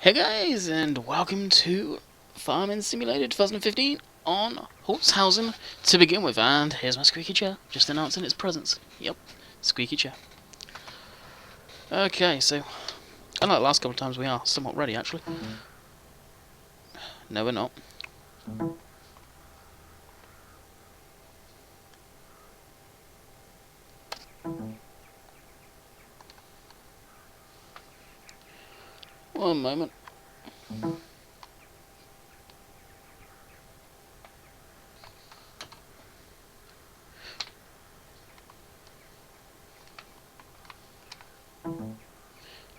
Hey guys, and welcome to Farming Simulator 2015 on Holzhausen to begin with. And here's my squeaky chair, just announcing its presence. Yep, squeaky chair. Okay, so unlike the last couple of times, we are somewhat ready actually. No, we're not. One moment.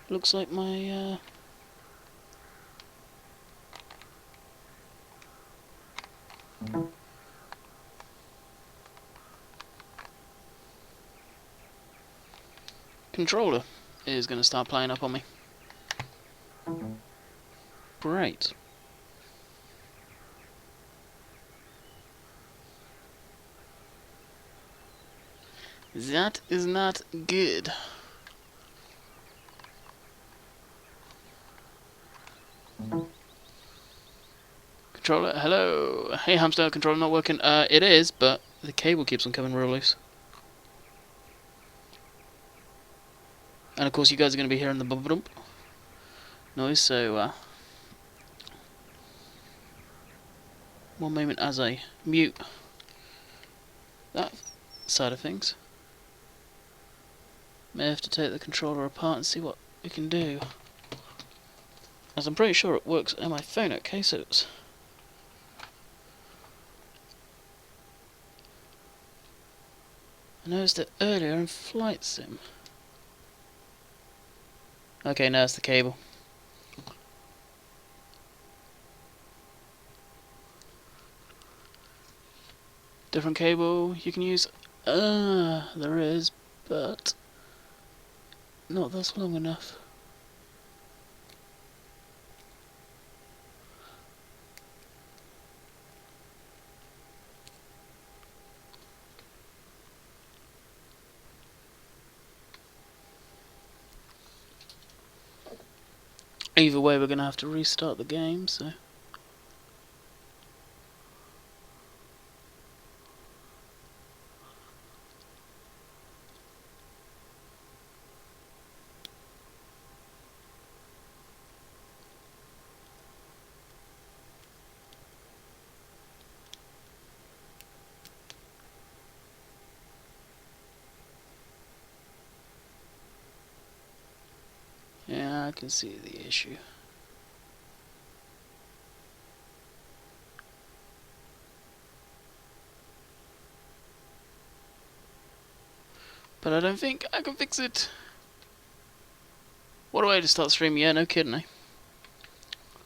Looks like my controller is going to start playing up on me. Great. That is not good. Controller, hello. Hey hamster, controller not working. It is, but the cable keeps on coming real loose. And of course you guys are going to be hearing the bump noise, so one moment as I mute that side of things. May have to take the controller apart and see what we can do, as I'm pretty sure it works on my phone. Okay, so it's I noticed it earlier in Flight Sim. Okay, now it's the cable. Different cable you can use. There is, but not this long enough. Either way, we're going to have to restart the game, so... Yeah, I can see the issue. But I don't think I can fix it. What a way to start streaming, yeah, no kidding, eh?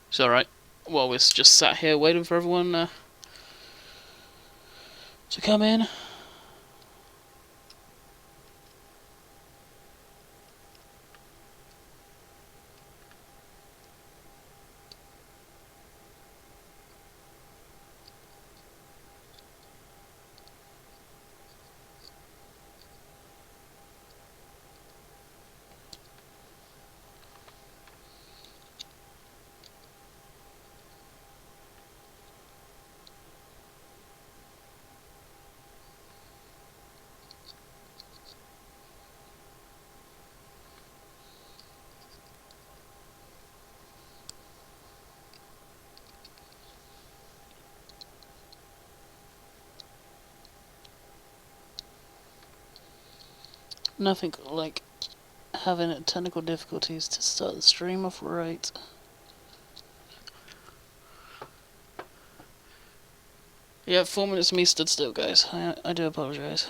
It's alright. Well, we're just sat here waiting for everyone to come in. Nothing like having technical difficulties to start the stream off right. Yeah, 4 minutes of me stood still, guys. I do apologise.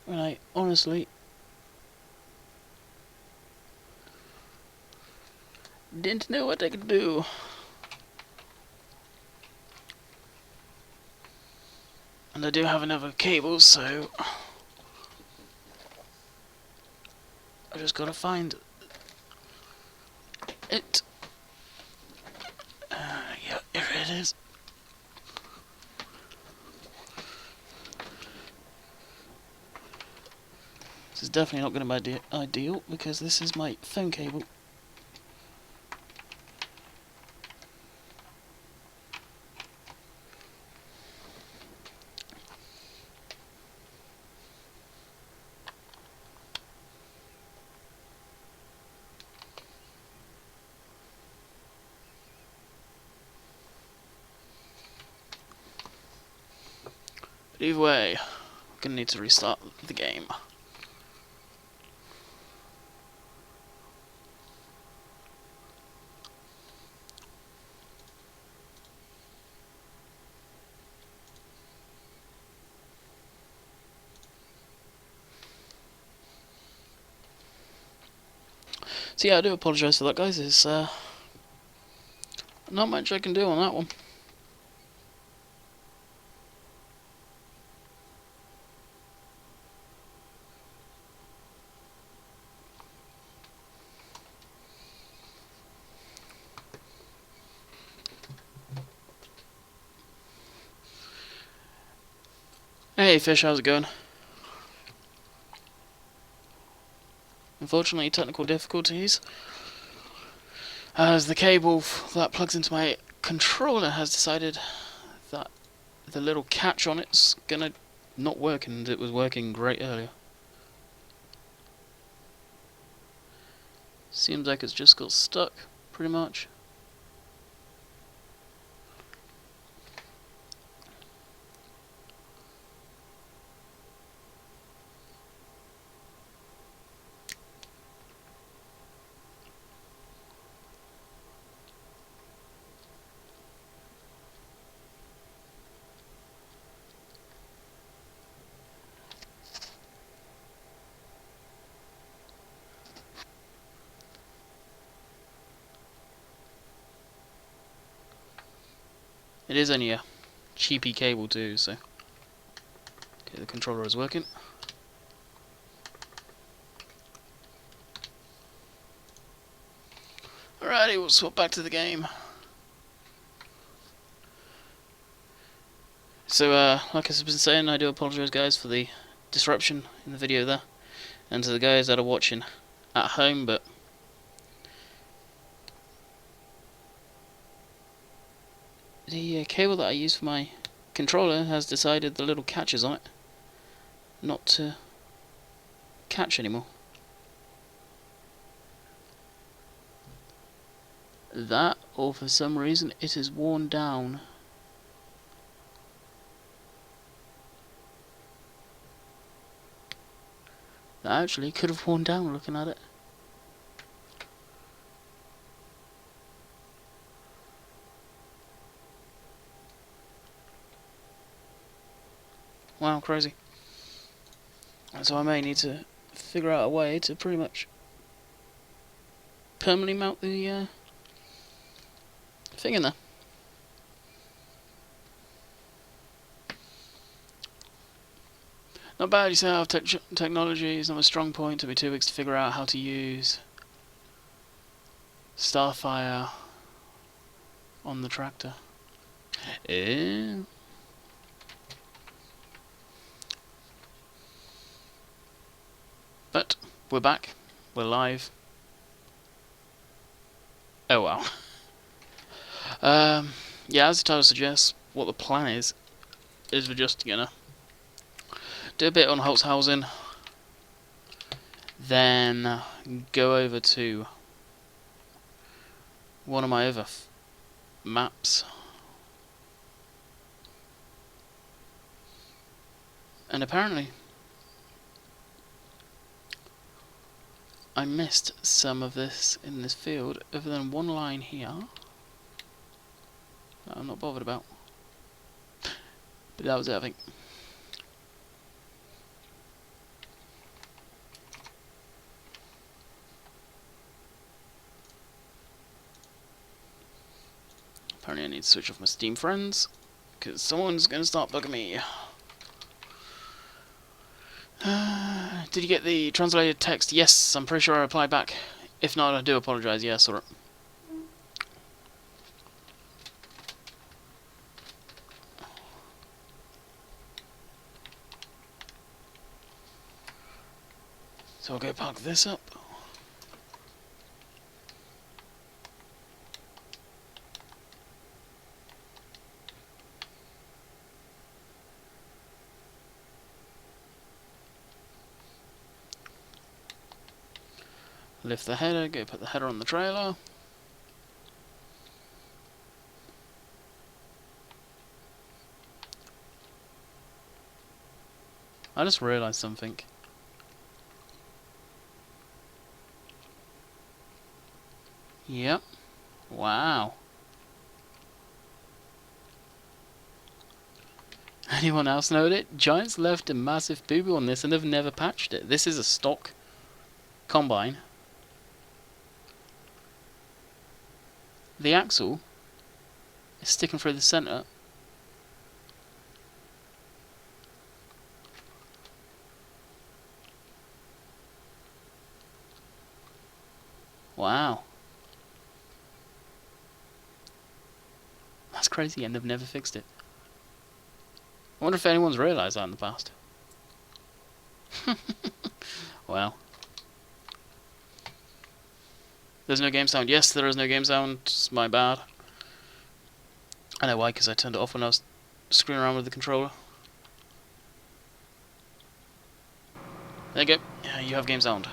And I honestly didn't know what I could do. And I do have another cable, so I just gotta find it. Yeah, here it is. This is definitely not going to be ideal because this is my phone cable. But either way, I'm going to need to restart the game. So yeah, I do apologise for that, guys. There's not much I can do on that one. Hey Fish, how's it going? Unfortunately, technical difficulties, as the cable that plugs into my controller has decided that the little catch on it's gonna not work, and it was working great earlier. Seems like it's just got stuck, pretty much. It is only a cheapy cable too, so okay, the controller is working. Alrighty, we'll swap back to the game. So, like I've been saying, I do apologise, guys, for the disruption in the video there, and to the guys that are watching at home, but the cable that I use for my controller has decided the little catches on it not to catch anymore. That, or for some reason, it is worn down. That actually could have worn down looking at it. Wow, crazy. So I may need to figure out a way to pretty much permanently mount the thing in there. Not bad yourself. Technology is not a strong point. Took me 2 weeks to figure out how to use Starfire on the tractor. But we're back. We're live. Oh wow. Yeah, as the title suggests, what the plan is we're just gonna do a bit on Holzhausen, then go over to one of my other maps, and apparently I missed some of this in this field, other than one line here that I'm not bothered about, but that was it, I think. Apparently I need to switch off my Steam friends, because someone's going to start bugging me. Did you get the translated text? Yes, I'm pretty sure I replied back. If not, I do apologise. Yeah, I saw it. So I'll go park this up. Lift the header, go put the header on the trailer. I just realised something. Yep. Wow. Anyone else note it? Giants left a massive boo-boo on this and they've never patched it. This is a stock combine. The axle is sticking through the centre. Wow. That's crazy, and they've never fixed it. I wonder if anyone's realised that in the past. Well. There's no game sound. Yes, there is no game sound. It's my bad. I know why, because I turned it off when I was screwing around with the controller. There you go. Yeah, you have game sound.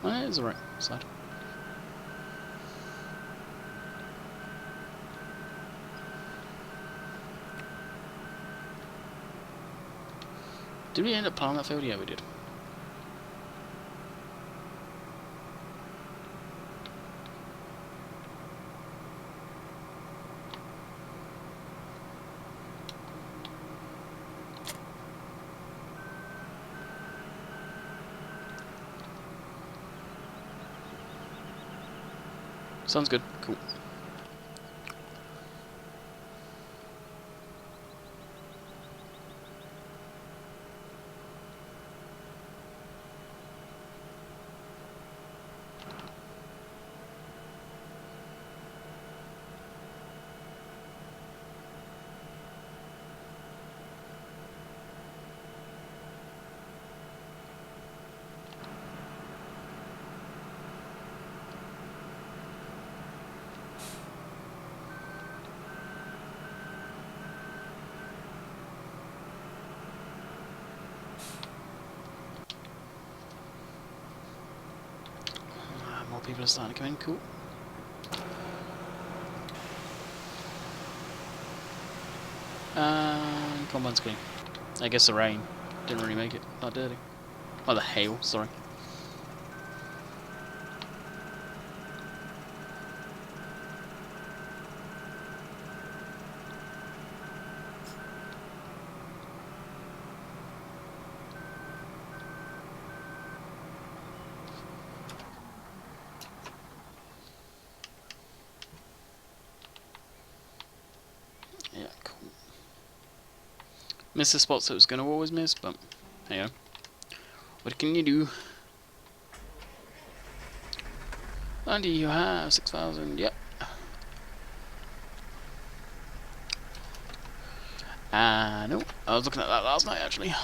It's alright. Slide. Did we end up plowing that field? Yeah, we did. Sounds good. Cool. More people are starting to come in. Cool. Combine's clean. I guess the rain didn't really make it that dirty. Oh, the hail, sorry. Yeah, cool. Missed the spots that it was going to always miss, but hey, what can you do? And you have 6,000, yep. No, I was looking at that last night actually.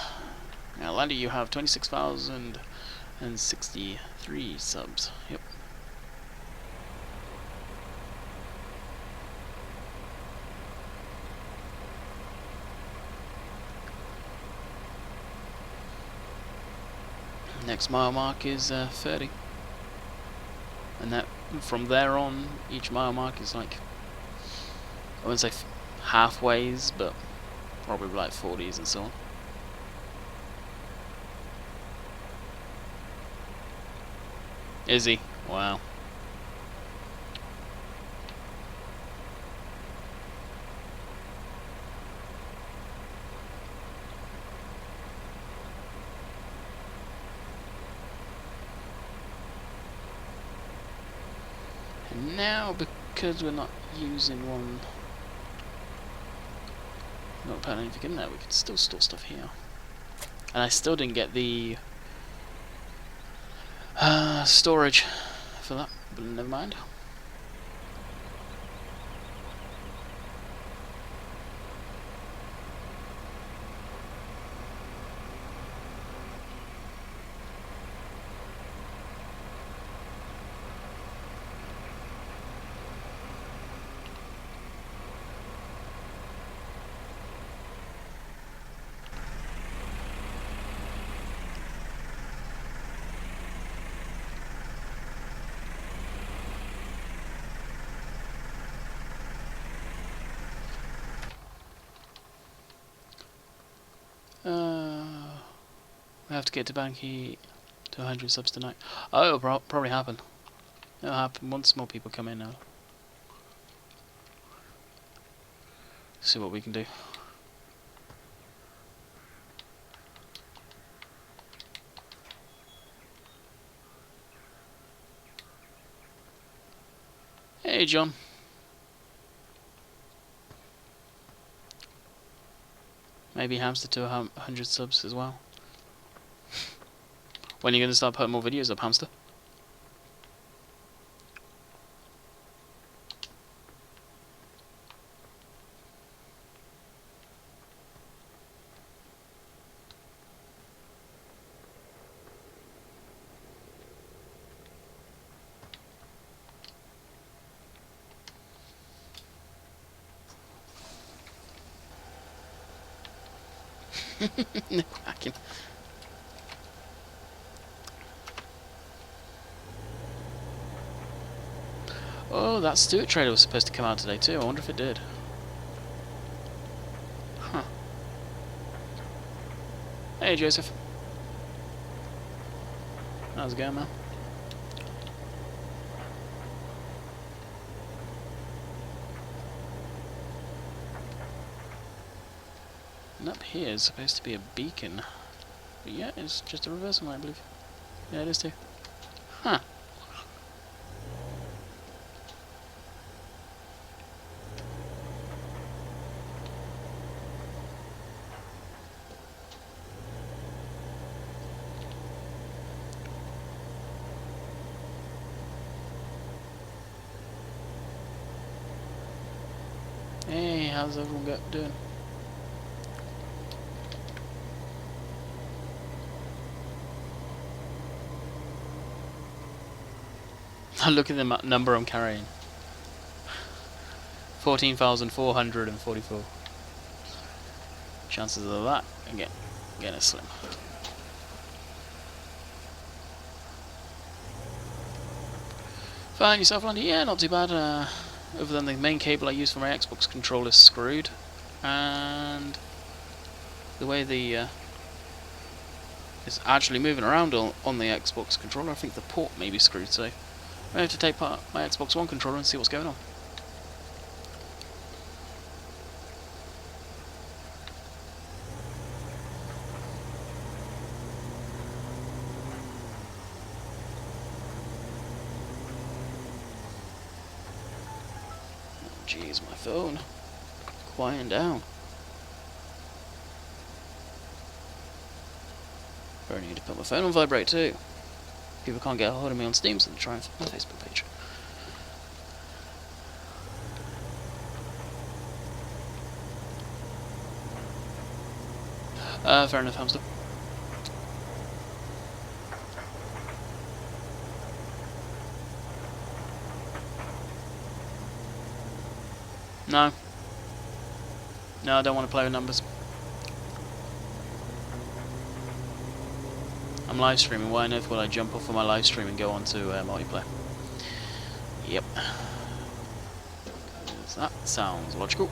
Now, Landy, you have 26,063 subs, yep. Next mile mark is 30. And that from there on, each mile mark is like, I wouldn't say halfways, but probably like 40s and so on. Is he? Wow. now, because we're not using one, not putting anything in there, we can still store stuff here. And I still didn't get the storage for that, but never mind. We have to get to Banky to 100 subs tonight. Oh, it'll probably happen. It'll happen once more people come in now. See what we can do. Hey, John. Maybe hamster to 100 subs as well. When are you going to start putting more videos up, hamster? No hacking. Oh, that Stewart trailer was supposed to come out today too. I wonder if it did. Huh. Hey, Joseph. How's it going, man? And up here is supposed to be a beacon. But yeah, it's just a reversal, I believe. Yeah, it is too. Huh. Hey, how's everyone doing? Look at the number I'm carrying. 14,444. Chances of that again is slim. Fine, yourself, Landy? Yeah, not too bad. Other than the main cable I use for my Xbox controller is screwed, and the way the it's actually moving around on the Xbox controller, I think the port may be screwed, so I have to take apart my Xbox One controller and see what's going on. Jeez, my phone. Quiet down. I need to put my phone on vibrate too. People can't get a hold of me on Steam, so they try and find my Facebook page. Fair enough, hamster. No. No, I don't want to play with numbers. I'm live streaming. Why on earth would I jump off of my live stream and go on to multiplayer? Yep. That sounds logical.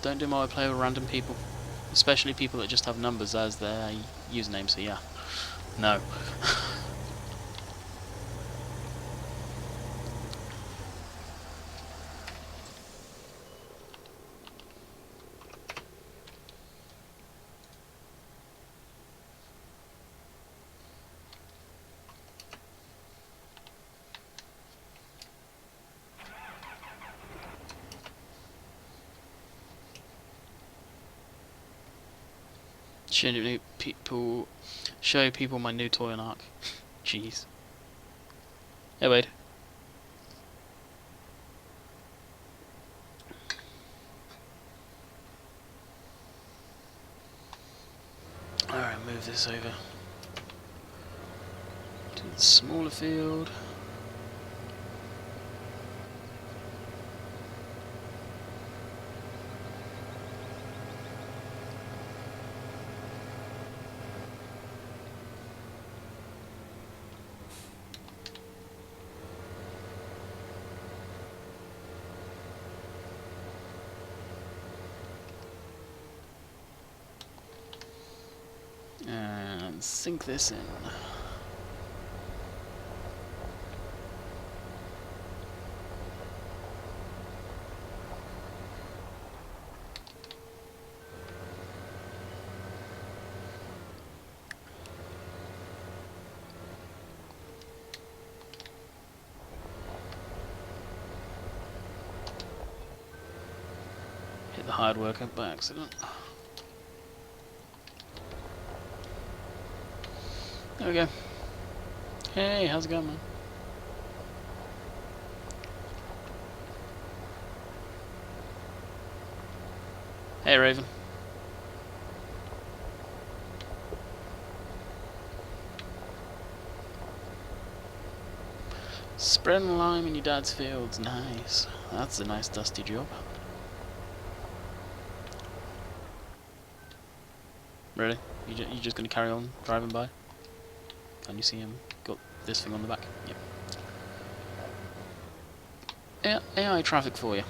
don't do multiplayer with random people, especially people that just have numbers as their username. So yeah, no. Show people my new toy on Arc. Jeez. Hey Wade. Alright, move this over to the smaller field. And sink this in. Hit the hard worker by accident. There we go. Hey, how's it going, man? Hey, Raven. Spreading lime in your dad's fields. Nice. That's a nice dusty job. Really? You just gonna carry on driving by? Can you see him? Got this thing on the back? Yep. AI traffic for you.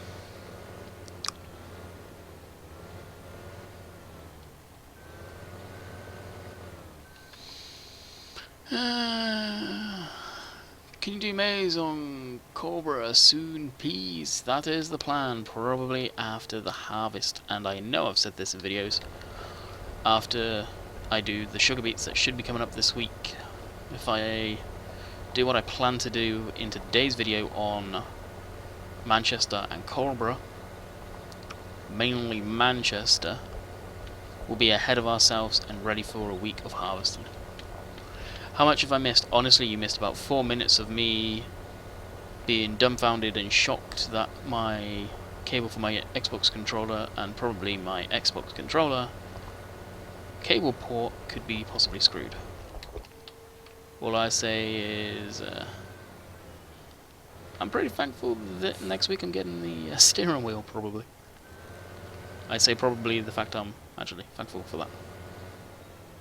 Can you do maize on Cobra soon, please? That is the plan, probably after the harvest. And I know I've said this in videos. After I do the sugar beets that should be coming up this week. If I do what I plan to do in today's video on Manchester and Cobra, mainly Manchester, we'll be ahead of ourselves and ready for a week of harvesting. How much have I missed? Honestly, you missed about 4 minutes of me being dumbfounded and shocked that my cable for my Xbox controller and probably my Xbox controller cable port could be possibly screwed. All I say is I'm pretty thankful that next week I'm getting the steering wheel, probably. I say probably the fact I'm actually thankful for that.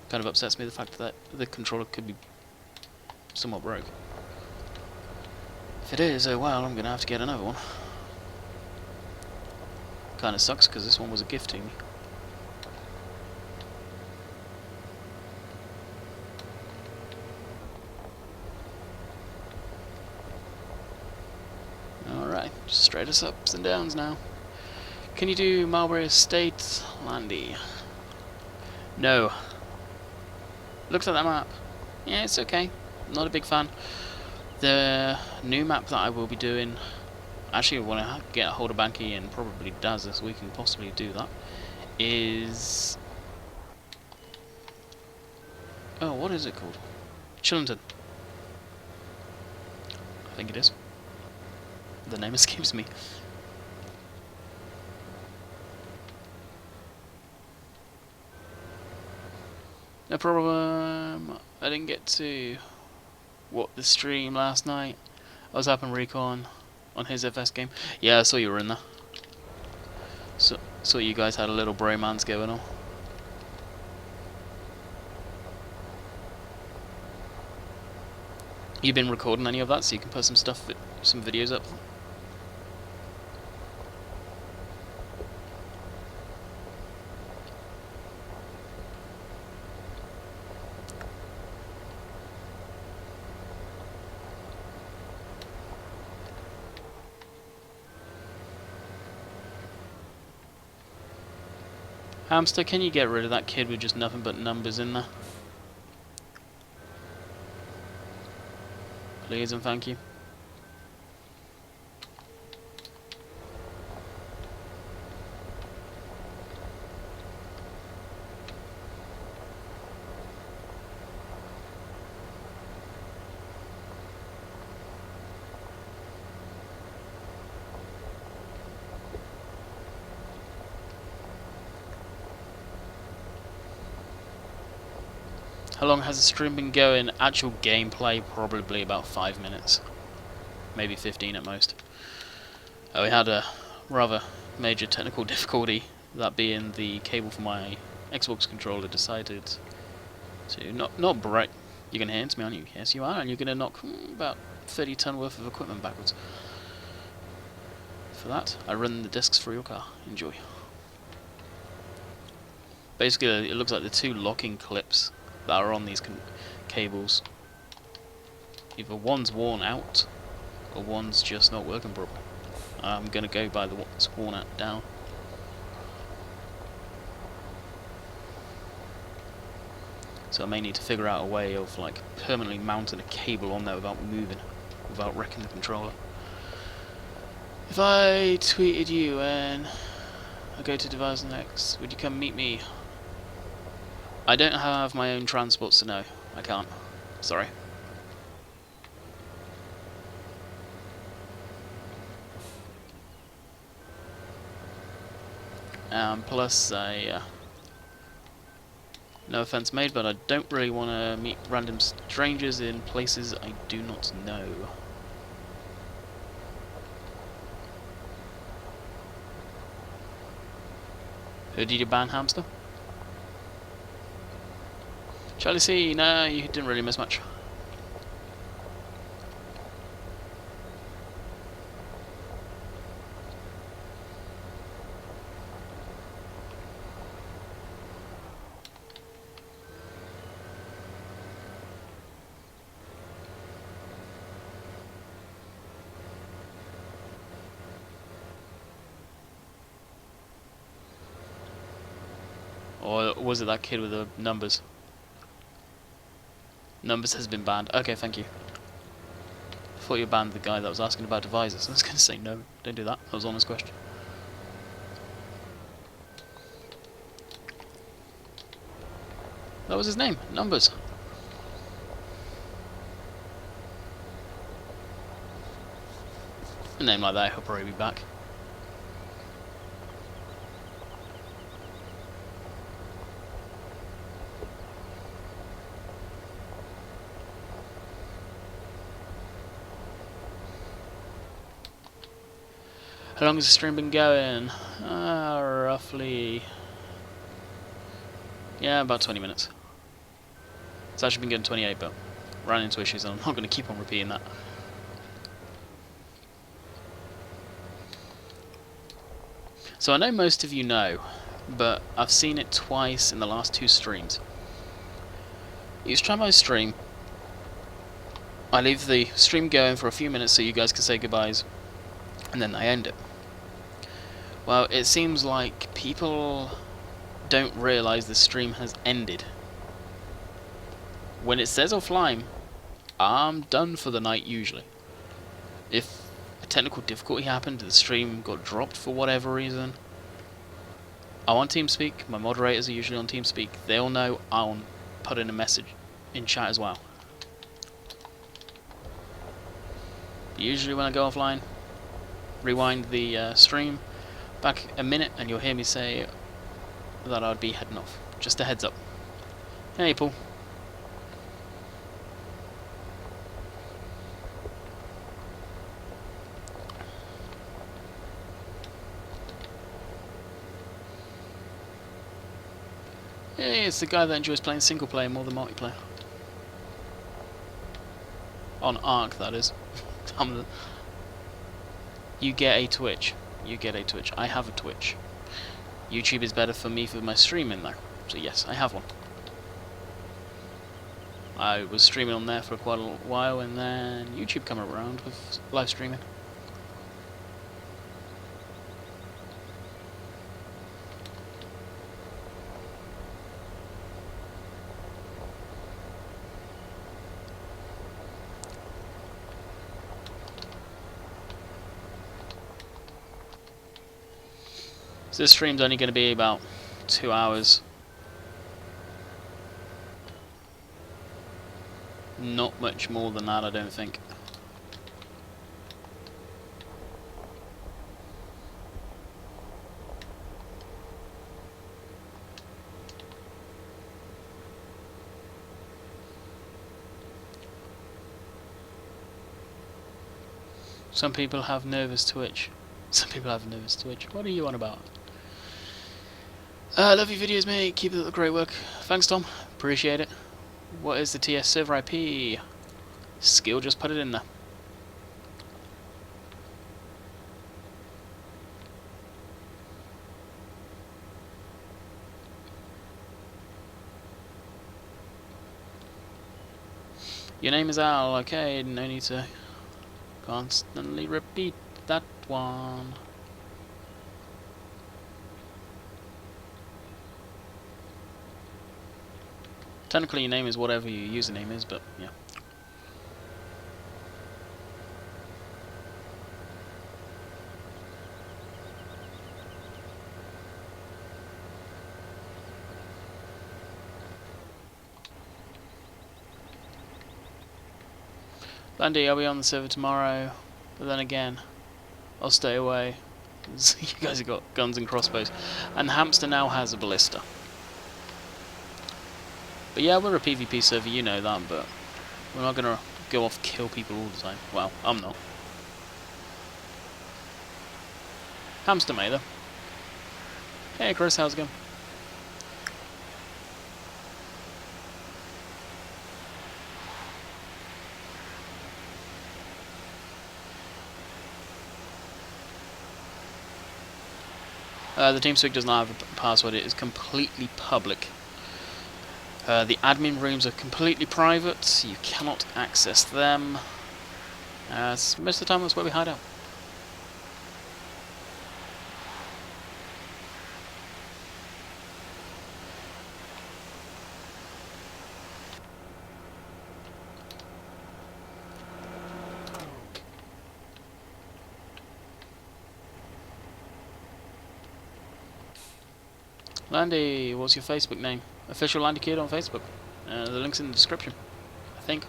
Kind of upsets me the fact that the controller could be somewhat broke. If it is, oh well, I'm going to have to get another one. Kind of sucks because this one was a gift to me. Alright, straight us ups and downs now. Can you do Marlborough Estate, Landy? No. Looked at that map. Yeah, it's okay. Not a big fan. The new map that I will be doing, actually when I get a hold of Banky and probably Daz this week and possibly do that, is... oh, what is it called? Chillington. I think it is. The name escapes me. No problem. I didn't get to watch the stream last night. I was up in Recon on his FS game. Yeah, I saw you were in there. So you guys had a little bromance going on. You been recording any of that so you can put some stuff, some videos up? Hamster, can you get rid of that kid with just nothing but numbers in there? Please and thank you. How long has the stream been going? Actual gameplay, probably about 5 minutes. Maybe 15 at most. We had a rather major technical difficulty, that being the cable for my Xbox controller decided to not break. You're going to hand it to me, aren't you? Yes, you are, and you're going to knock about 30 ton worth of equipment backwards. For that, I run the discs for your car. Enjoy. Basically, it looks like the two locking clips that are on these cables, either one's worn out or one's just not working properly. I'm going to go by the one's worn out down. So I may need to figure out a way of like permanently mounting a cable on there without moving, without wrecking the controller. If I tweeted you and I go to Device Next, would you come meet me? I don't have my own transport, so no, I can't. Sorry. Plus, no offense made, but I don't really want to meet random strangers in places I do not know. Who did you ban, Hamster? Charlie C, no, you didn't really miss much. Or was it that kid with the numbers? Numbers has been banned. Okay, thank you. I thought you banned the guy that was asking about devices. I was going to say no, don't do that. That was an honest question. That was his name. Numbers. A name like that, he'll probably be back. How long has the stream been going? Roughly... yeah, about 20 minutes. It's actually been going 28, but ran into issues and I'm not going to keep on repeating that. So I know most of you know, but I've seen it twice in the last 2 streams. Each time I stream, I leave the stream going for a few minutes so you guys can say goodbyes, and then I end it. Well, it seems like people don't realise the stream has ended. When it says offline, I'm done for the night usually. If a technical difficulty happened, the stream got dropped for whatever reason, I'm on TeamSpeak, my moderators are usually on TeamSpeak, they'll know I'll put in a message in chat as well. Usually when I go offline, rewind the stream back a minute and you'll hear me say that I'd be heading off. Just a heads up. Hey Paul. Hey, it's the guy that enjoys playing single player more than multiplayer. On Arc, that is. You get a Twitch. You get a Twitch. I have a Twitch. YouTube is better for me for my streaming though. So yes, I have one. I was streaming on there for quite a while and then YouTube came around with live streaming. So this stream's only going to be about 2 hours. Not much more than that, I don't think. Some people have nervous twitch. Some people have nervous twitch. What are you on about? Love your videos, mate. Keep up the great work. Thanks, Tom. Appreciate it. What is the TS server IP? Skill just put it in there. Your name is Al. Okay, no need to constantly repeat that one. Technically your name is whatever your username is, but yeah. Landy, I'll be on the server tomorrow, but then again, I'll stay away. You guys have got guns and crossbows. And Hamster now has a ballista. But yeah, we're a PvP server, you know that, but we're not gonna go off kill people all the time. Well, I'm not. Hamster may though. Hey Chris, how's it going? The TeamSpeak does not have a password, it is completely public. The admin rooms are completely private, you cannot access them. Most of the time that's where we hide out. Landy, what's your Facebook name? Official Landy Kid on Facebook. The link's in the description, I think.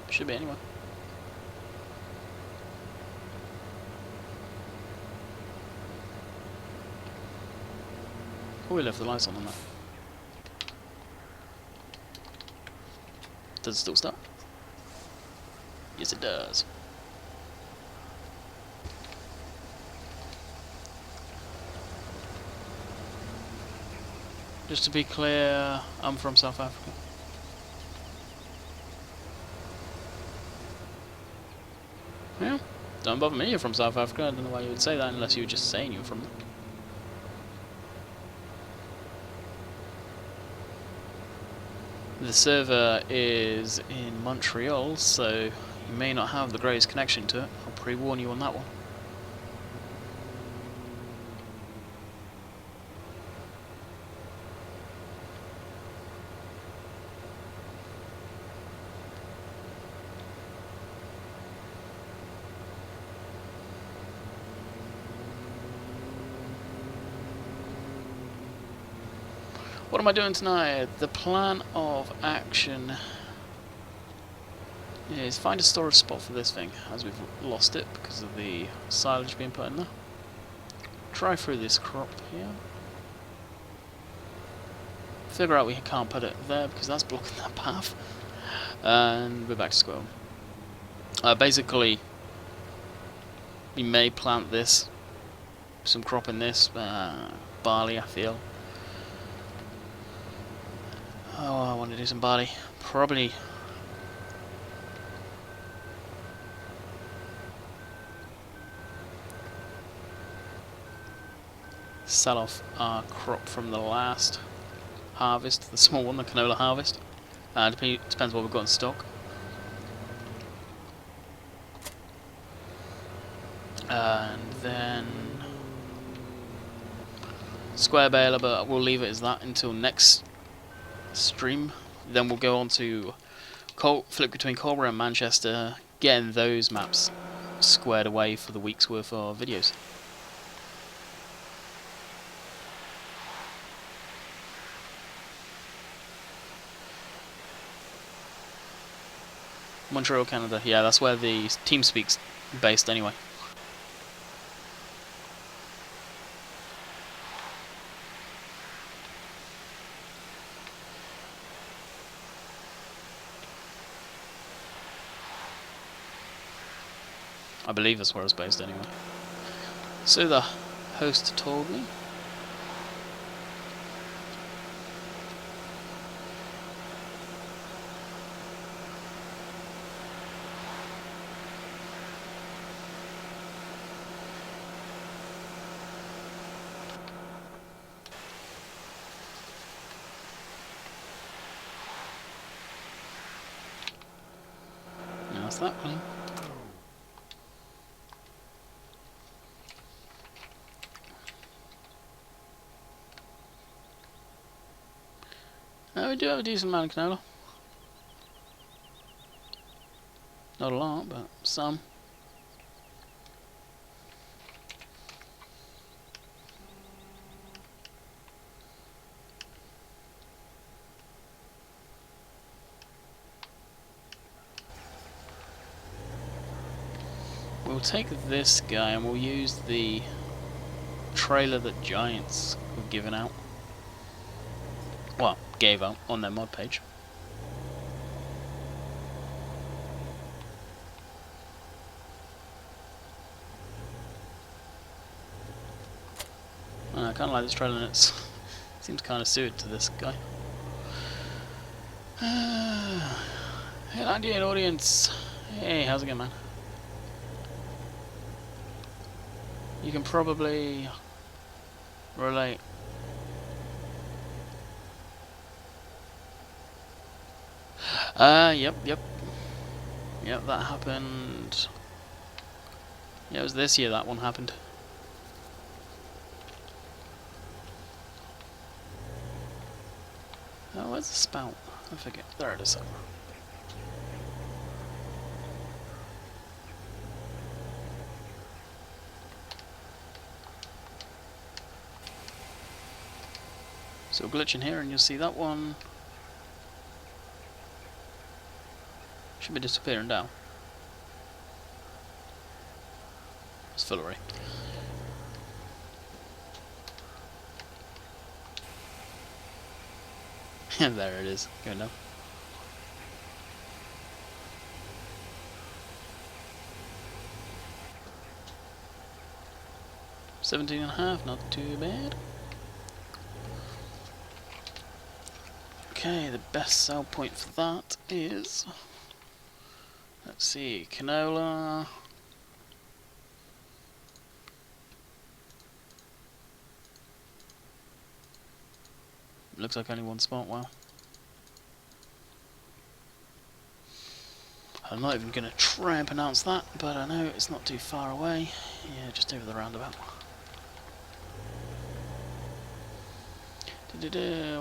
Should be anyway. Oh, we left the lights on that. Does it still start? Yes, it does. Just to be clear, I'm from South Africa. Yeah, don't bother me, you're from South Africa. I don't know why you would say that unless you were just saying you were from there. The server is in Montreal, so you may not have the greatest connection to it. I'll pre-warn you on that one. What am I doing tonight? The plan of action is find a storage spot for this thing, as we've lost it because of the silage being put in there. Try through this crop here. Figure out we can't put it there because that's blocking that path. And we're back to square one. Basically, we may plant this, some crop in this, barley I feel. Oh, I want to do some barley. Probably sell off our crop from the last harvest, the small one, the canola harvest. Depends what we've got in stock. And then square baler, but we'll leave it as that until next stream. Then we'll go on to flip between Colborough and Manchester, getting those maps squared away for the week's worth of videos. Montreal, Canada. Yeah, that's where the TeamSpeak's based anyway. I believe that's where it's based anyway. So the host told me. Now that's that one. We do have a decent amount of canola. Not a lot, but some. We'll take this guy and we'll use the trailer that Giants have given out. Well, gave out on their mod page. I kind of like this trailer, and it seems kind of suited to this guy. Hey, Indian audience. Hey, how's it going, man? You can probably relate. Yep, that happened. Yeah, it was this year that one happened. Oh, where's the spout? I forget. There it is. So glitch in here and you'll see that one should be disappearing down. It's fillery. And there it is. Go now. $17.5, not too bad. Okay, the best sell point for that is, let's see, canola. Looks like only one spot. Wow. I'm not even going to try and pronounce that, but I know it's not too far away. Yeah, just over the roundabout.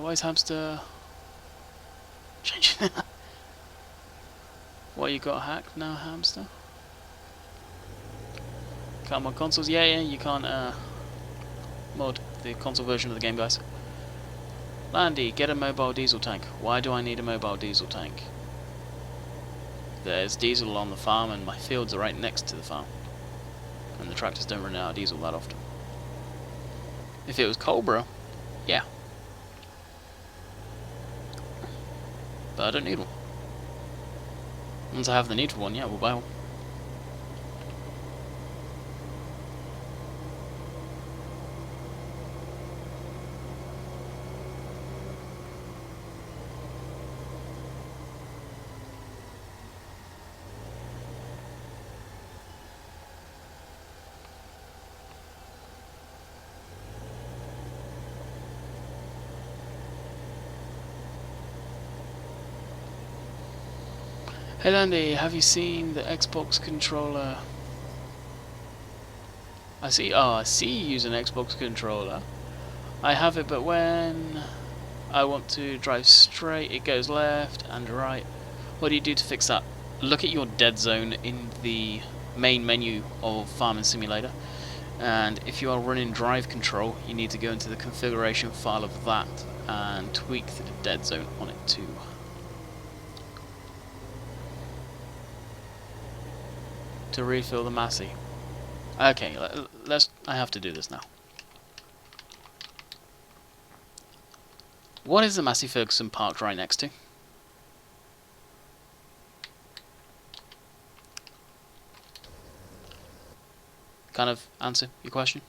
Why is hamster changing? What, you got hacked now, hamster? Can't mod consoles? Yeah, you can't mod the console version of the game, guys. Landy, get a mobile diesel tank. Why do I need a mobile diesel tank? There's diesel on the farm and my fields are right next to the farm. And the tractors don't run out of diesel that often. If it was Cobra, yeah. But I don't need one. Once I have the need for one, yeah, we'll buy one. Hey Landy, have you seen the Xbox controller? I see you use an Xbox controller. I have it, but when I want to drive straight, it goes left and right. What do you do to fix that? Look at your dead zone in the main menu of Farming Simulator. And if you are running drive control, you need to go into the configuration file of that and tweak the dead zone on it too. to refill the Massey. Okay, let's. I have to do this now. What is the Massey Ferguson parked right next to? Kind of answer your question.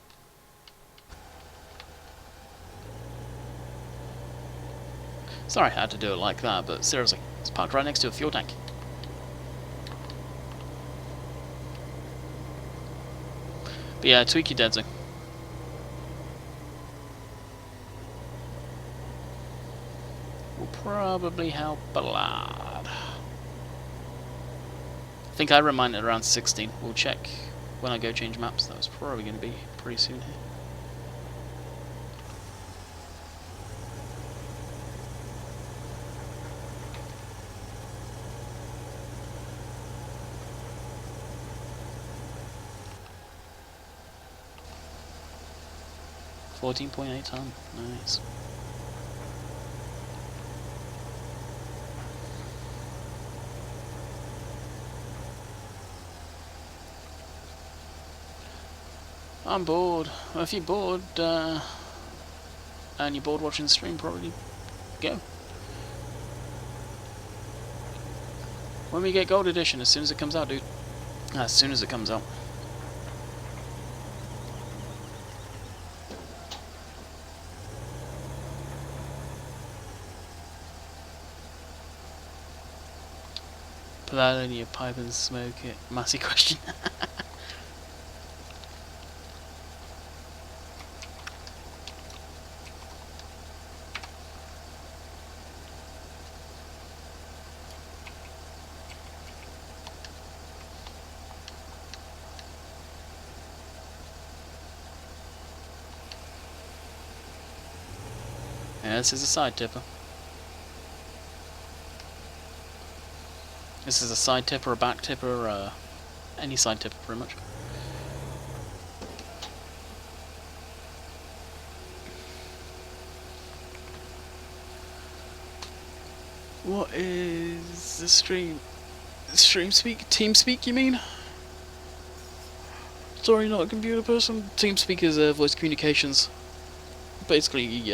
Sorry I had to do it like that, but seriously, it's parked right next to a fuel tank. But yeah, tweak your dead zone. Will probably help a lot. I think I reminded around 16. We'll check when I go change maps. That was probably going to be pretty soon here. $14.8 ton. Nice. I'm bored. Well, if you're bored, and you're bored watching the stream, probably go. When we get Gold Edition, as soon as it comes out, dude. As soon as it comes out. Put that in your pipe and smoke it. Massey question. Yeah, this is a side tipper. This is a side tipper, a back tipper, any side tipper pretty much. What is the stream? Stream speak? Team speak, you mean? Sorry, not a computer person. Team speak is voice communications. Basically,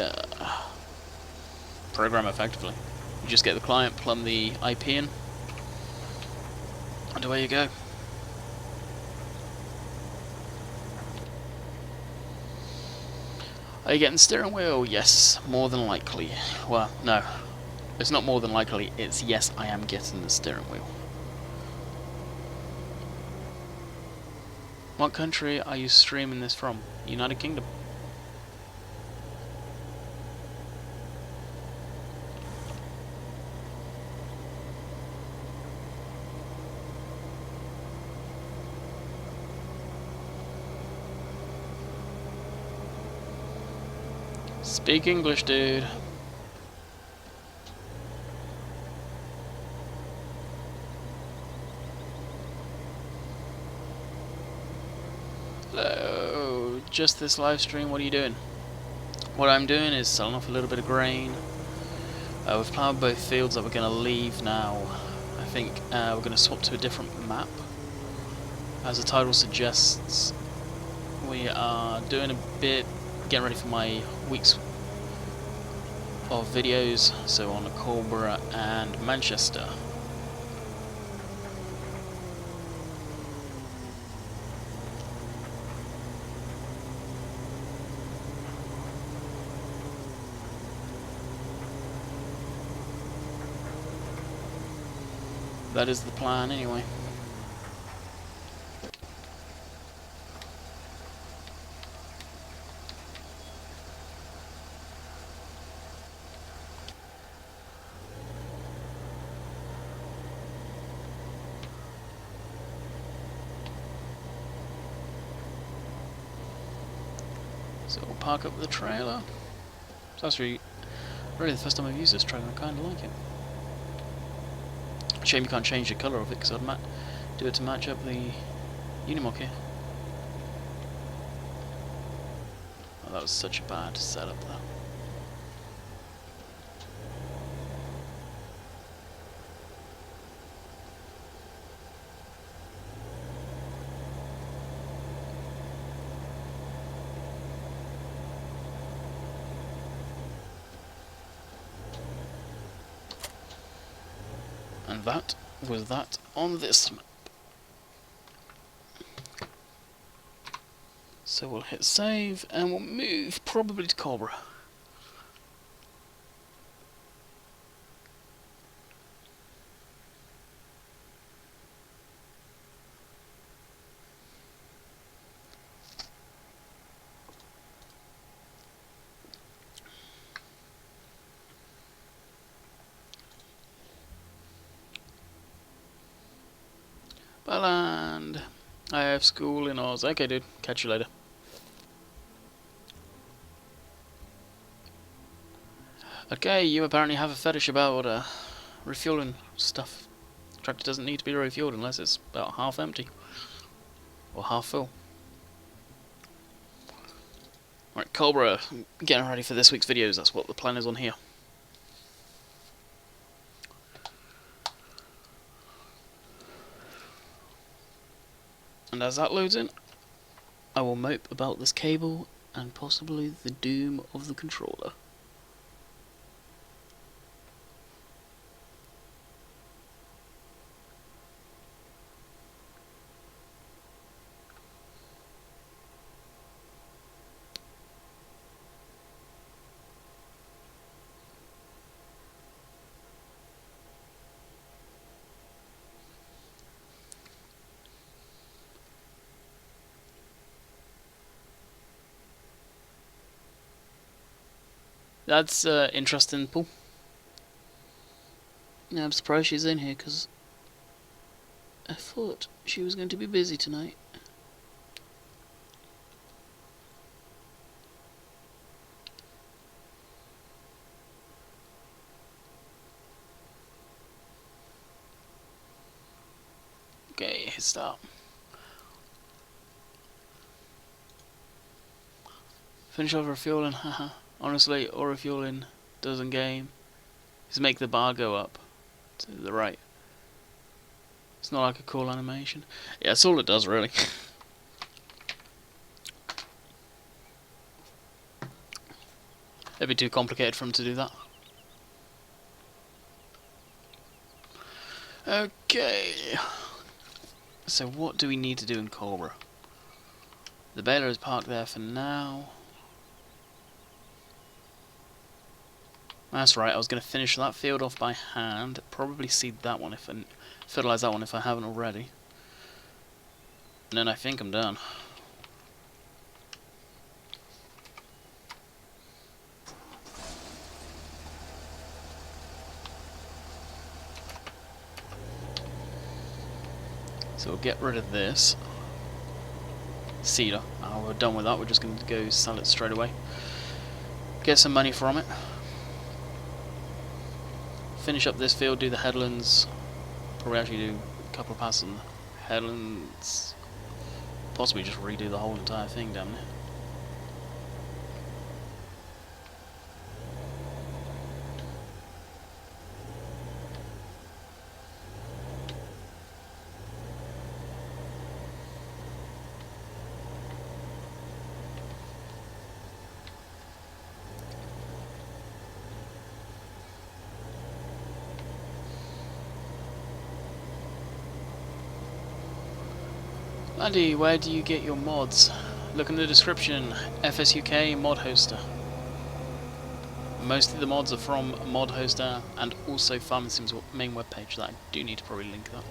program effectively. You just get the client, plumb the IP in, and away you go. Are you getting steering wheel? Yes, more than likely. Well, no. It's not more than likely, it's yes, I am getting the steering wheel. What country are you streaming this from? United Kingdom. Speak English, dude. Hello, just this live stream, what are you doing? What I'm doing is selling off a little bit of grain. We've ploughed both fields that we're going to leave now. I think we're going to swap to a different map. As the title suggests, we are doing a bit, getting ready for my week's of videos, so on Cobra and Manchester. That is the plan anyway. So we'll park up the trailer. So that's really the first time I've used this trailer. I kind of like it. Shame you can't change the colour of it, because I'd do it to match up the Unimog here. Oh, that was such a bad setup, that. And that was that on this map. So we'll hit save and we'll move probably to Cobra. And I have school in Oz. Okay, dude. Catch you later. Okay, you apparently have a fetish about refueling stuff. The tractor doesn't need to be refueled unless it's about half empty. Or half full. Alright, Cobra, getting ready for this week's videos. That's what the plan is on here. And as that loads in, I will mope about this cable and possibly the doom of the controller. That's interesting, Paul. Yeah, I'm surprised she's in here, because I thought she was going to be busy tonight. Okay, hit start. Finish off refueling, haha. Honestly, all refueling does in game is make the bar go up to the right. It's not like a cool animation. Yeah, that's all it does, really. It'd be too complicated for him to do that. Okay. So what do we need to do in Cobra? The baler is parked there for now. That's right, I was going to finish that field off by hand. Probably seed that one fertilise that one if I haven't already. And then I think I'm done. So we'll get rid of this cedar. We're done with that, we're just going to go sell it straight away. Get some money from it. Finish up this field, do the headlands. Probably actually do a couple of passes on the headlands. Possibly just redo the whole entire thing down there. Andy, where do you get your mods? Look in the description, FSUK mod hoster. Most of the mods are from mod hoster and also PharmaSim's main webpage. That I do need to probably link that.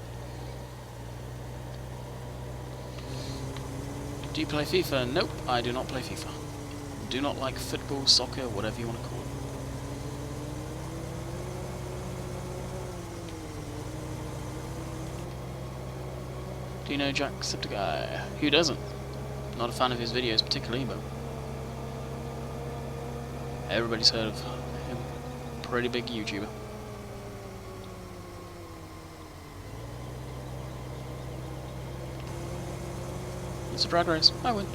Do you play FIFA? Nope, I do not play FIFA. Do not like football, soccer, whatever you want to call it. Do you know Jacksepticeye? Who doesn't? Not a fan of his videos particularly, but everybody's heard of him. Pretty big YouTuber. It's a drag race. I win.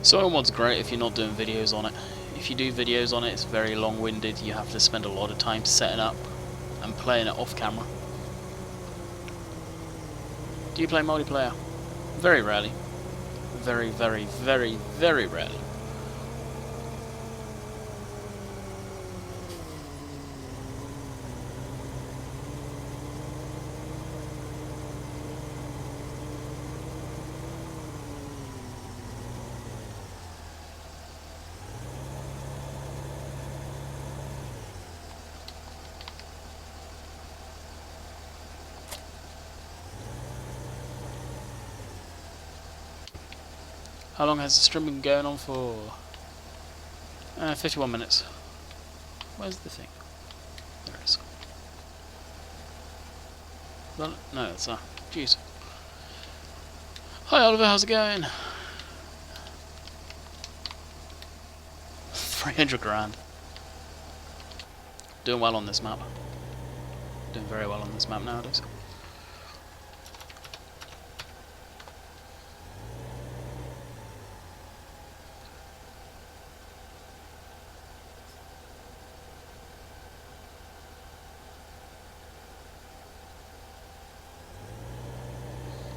Soil mod's great if you're not doing videos on it. If you do videos on it, it's very long-winded. You have to spend a lot of time setting up and playing it off camera. Do you play multiplayer? Very rarely. Very, very, very, very rarely. How long has the stream been going on for? 51 minutes. Where's the thing? There it is. Well, no, it's jeez. Hi Oliver, how's it going? 300 grand. Doing well on this map. Doing very well on this map nowadays.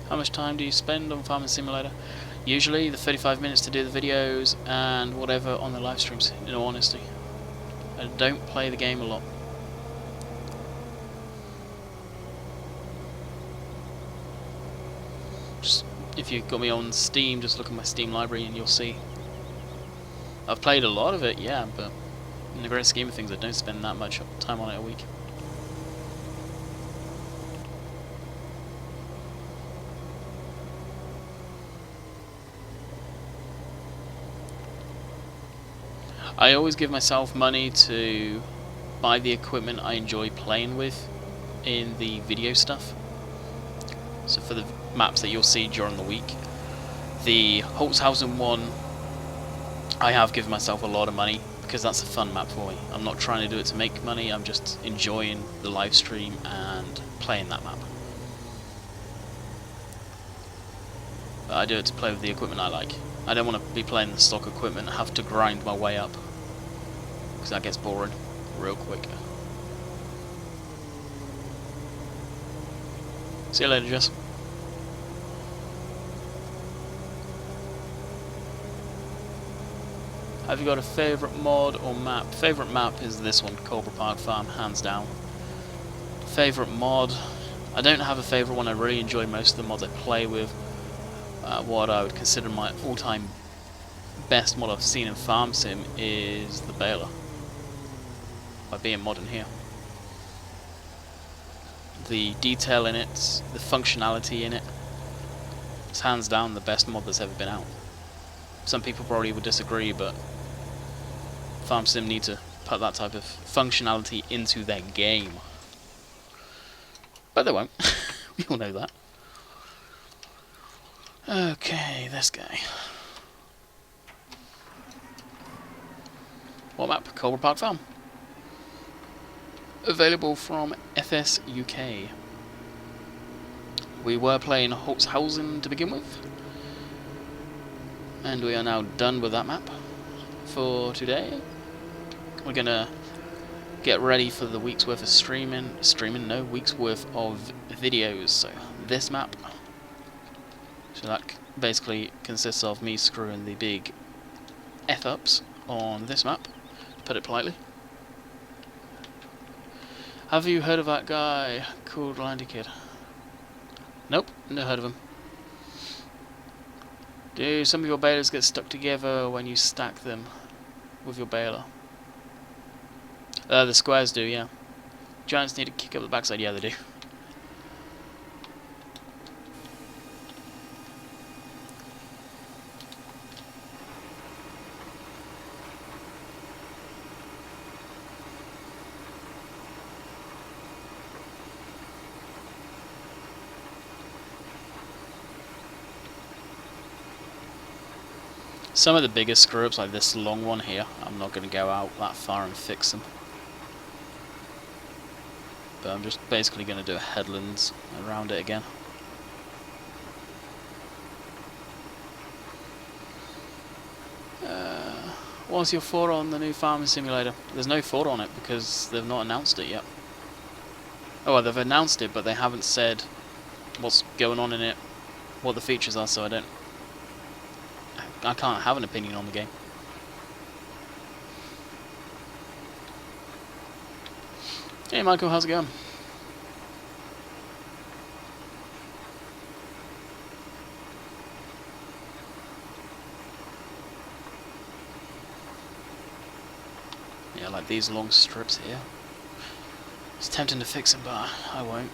How much time do you spend on Farming Simulator? Usually the 35 minutes to do the videos and whatever on the live streams, in all honesty. I don't play the game a lot. Just, if you've got me on Steam, just look at my Steam library and you'll see. I've played a lot of it, yeah, but in the great scheme of things I don't spend that much time on it a week. I always give myself money to buy the equipment I enjoy playing with in the video stuff. So for the maps that you'll see during the week, the Holzhausen one, I have given myself a lot of money because that's a fun map for me. I'm not trying to do it to make money, I'm just enjoying the live stream and playing that map. But I do it to play with the equipment I like. I don't want to be playing the stock equipment and have to grind my way up, because that gets boring real quick. See you later, Jess. Have you got a favourite mod or map? Favourite map is this one, Cobra Park Farm, hands down. Favourite mod, I don't have a favourite one. I really enjoy most of the mods I play with. What I would consider my all-time best mod I've seen in Farm Sim is the Baler, by being modern here. The detail in it, the functionality in it, it's hands down the best mod that's ever been out. Some people probably would disagree, but Farm Sim need to put that type of functionality into their game. But they won't. We all know that. Okay, this guy. What map? Cobra Park Farm. Available from FS UK. We were playing Holzhausen to begin with, and we are now done with that map for today. We're gonna get ready for the week's worth of week's worth of videos. So this map. So that basically consists of me screwing the big F-ups on this map, to put it politely. Have you heard of that guy called Landy Kid? Nope, never heard of him. Do some of your balers get stuck together when you stack them with your baler? The squares do, yeah. Giants need to kick up the backside, yeah they do. Some of the biggest screw-ups, like this long one here, I'm not going to go out that far and fix them. But I'm just basically going to do a headlands around it again. What's your thought on the new Farming Simulator? There's no thought on it because they've not announced it yet. Oh, well, they've announced it, but they haven't said what's going on in it, what the features are, so I don't I can't have an opinion on the game. Hey Michael, how's it going? Yeah, like these long strips here. It's tempting to fix them, but I won't.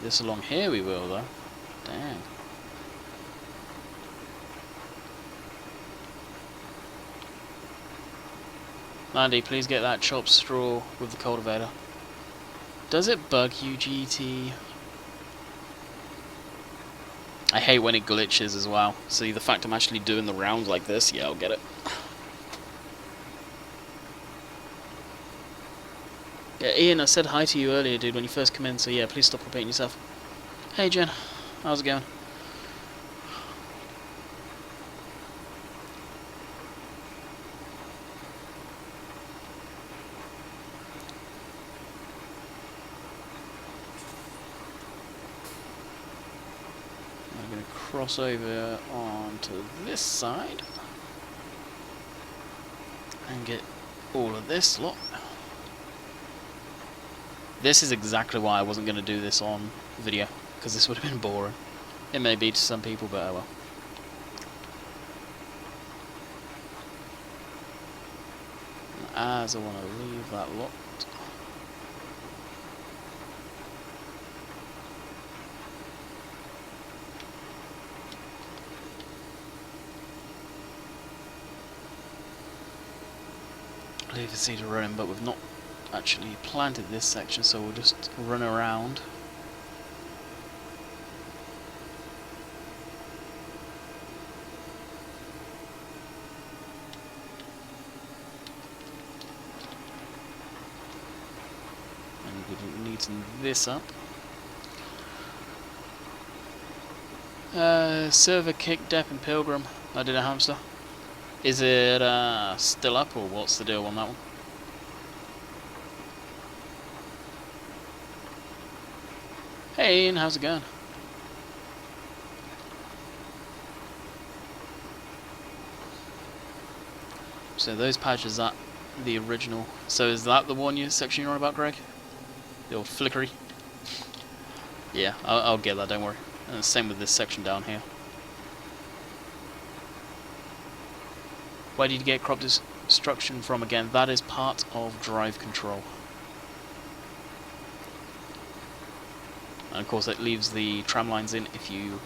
This along here we will, though. Dang. Mandy, please get that chopped straw with the cultivator. Does it bug you, GT? I hate when it glitches as well. See, the fact I'm actually doing the rounds like this, yeah, I'll get it. Yeah, Ian, I said hi to you earlier, dude, when you first come in, so yeah, please stop repeating yourself. Hey, Jen. How's it going? I'm going to cross over onto this side and get all of this lot. This is exactly why I wasn't going to do this on video, because this would have been boring. It may be to some people, but oh well. As I want to leave that lot. Leave the seed running, but we've not actually planted this section, so we'll just run around. And we'll neaten this up. Server kick Depp and Pilgrim. I did a hamster. Is it still up, or what's the deal on that one? Hey Ian, how's it going? So those patches are the original. So is that the one section you're on about, Greg? The old flickery? Yeah, I'll get that, don't worry. And the same with this section down here. Where did you get crop destruction from again? That is part of drive control. And of course it leaves the tram lines in if you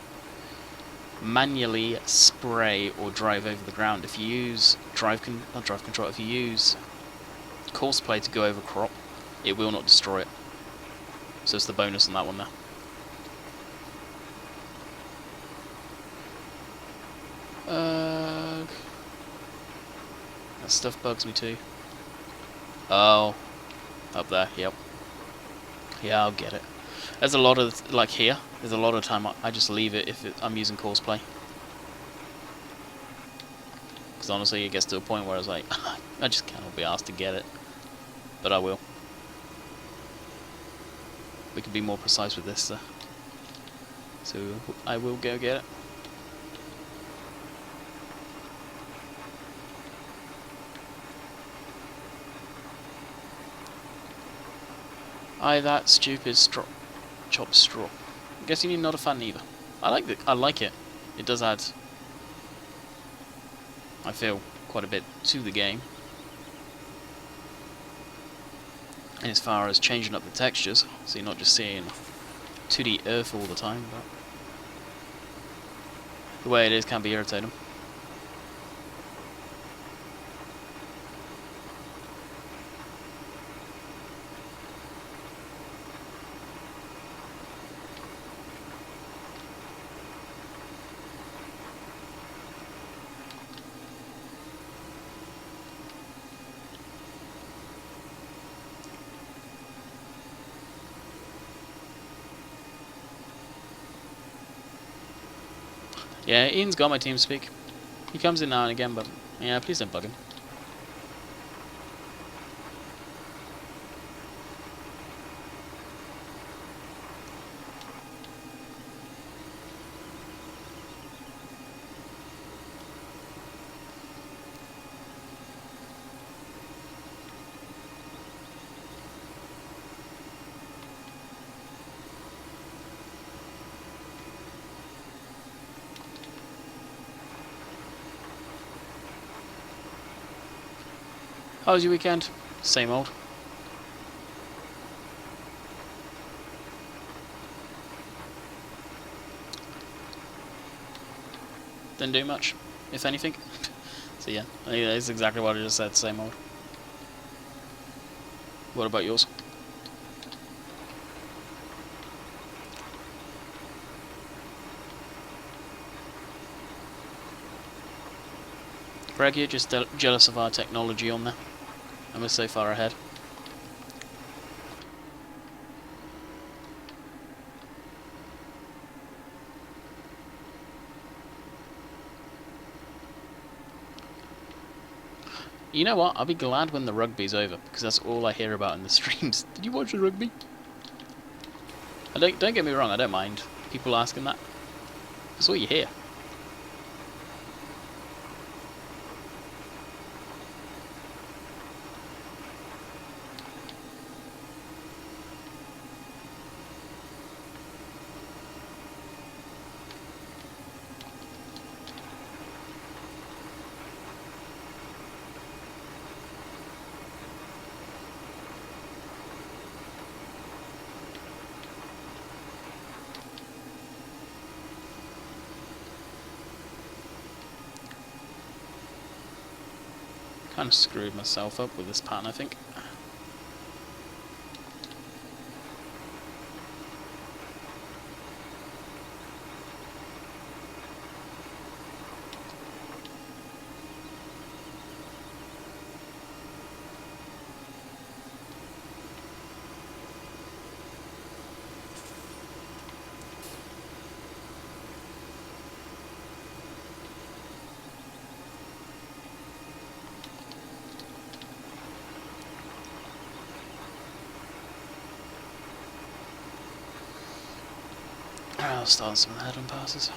manually spray or drive over the ground. If you use if you use course play to go over crop, it will not destroy it. So it's the bonus on that one there. That stuff bugs me too. Oh, up there, yep. Yeah, I'll get it. There's a lot of, like here, there's a lot of time I just leave it if I'm using course play. Because honestly it gets to a point where I was like, I just cannot be asked to get it. But I will. We can be more precise with this, so I will go get it. That stupid chopped straw. I'm guessing you're not a fan either. I like it. It does add, I feel, quite a bit to the game. And as far as changing up the textures, so you're not just seeing 2D earth all the time, but the way it is can be irritating. Yeah, Ian's got my TeamSpeak. He comes in now and again, but yeah, please don't bug him. How was your weekend? Same old. Didn't do much, if anything. So yeah, I think that's exactly what I just said, same old. What about yours? Greg, you're just jealous of our technology on there. And we're so far ahead. You know what? I'll be glad when the rugby's over, because that's all I hear about in the streams. Did you watch the rugby? Don't get me wrong, I don't mind people asking that. That's all you hear. Kind of screwed myself up with this pattern, I think. I'll start some of the head-on passes.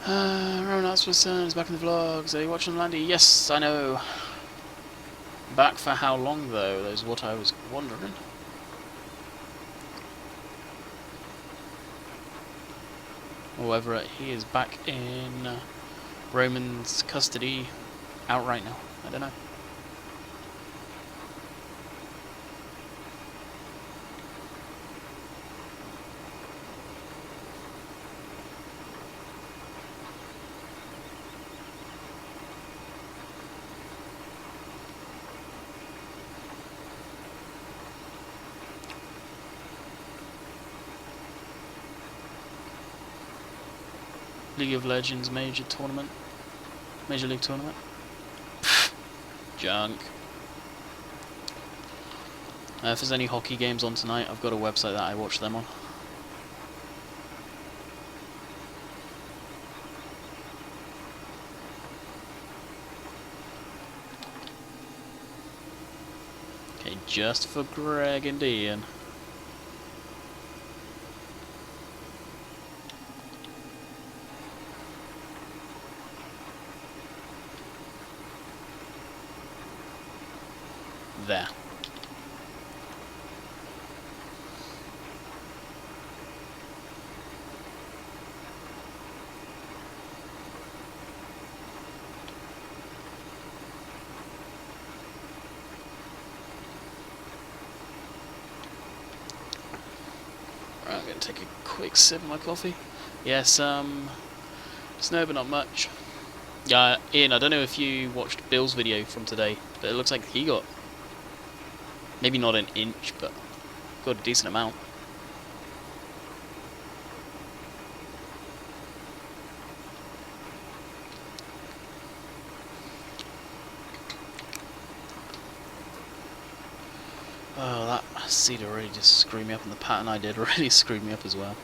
Ronald's son is back in the vlogs. Are you watching Landy? Yes, I know. Back for how long though? That is what I was wondering. However, he is back in Roman's custody, out right now. I don't know. League of Legends Major League Tournament. Junk. If there's any hockey games on tonight, I've got a website that I watch them on. Okay, just for Greg and Ian. There. Right, I'm going to take a quick sip of my coffee. Yes, snow but not much. Yeah, Ian, I don't know if you watched Bill's video from today, but it looks like he got maybe not an inch, but got a decent amount. Oh, that cedar really just screwed me up, and the pattern I did really screwed me up as well.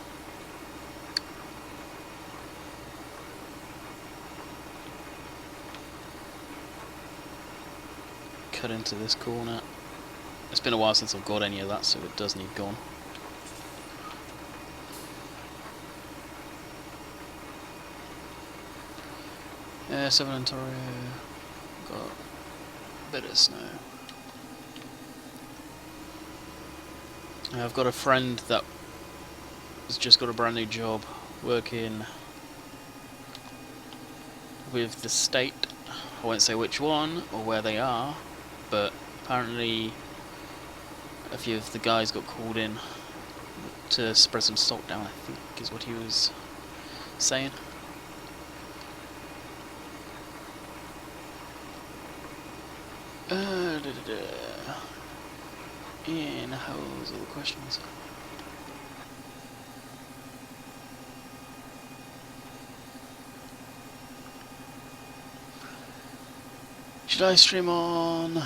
Cut into this corner. It's been a while since I've got any of that, so it does need gone. Yeah, 7 Ontario. Got bit of snow. I've got a friend that has just got a brand new job working with the state. I won't say which one or where they are, but apparently a few of the guys got called in to spread some salt down, I think is what he was saying. And how's all the questions? Should I stream on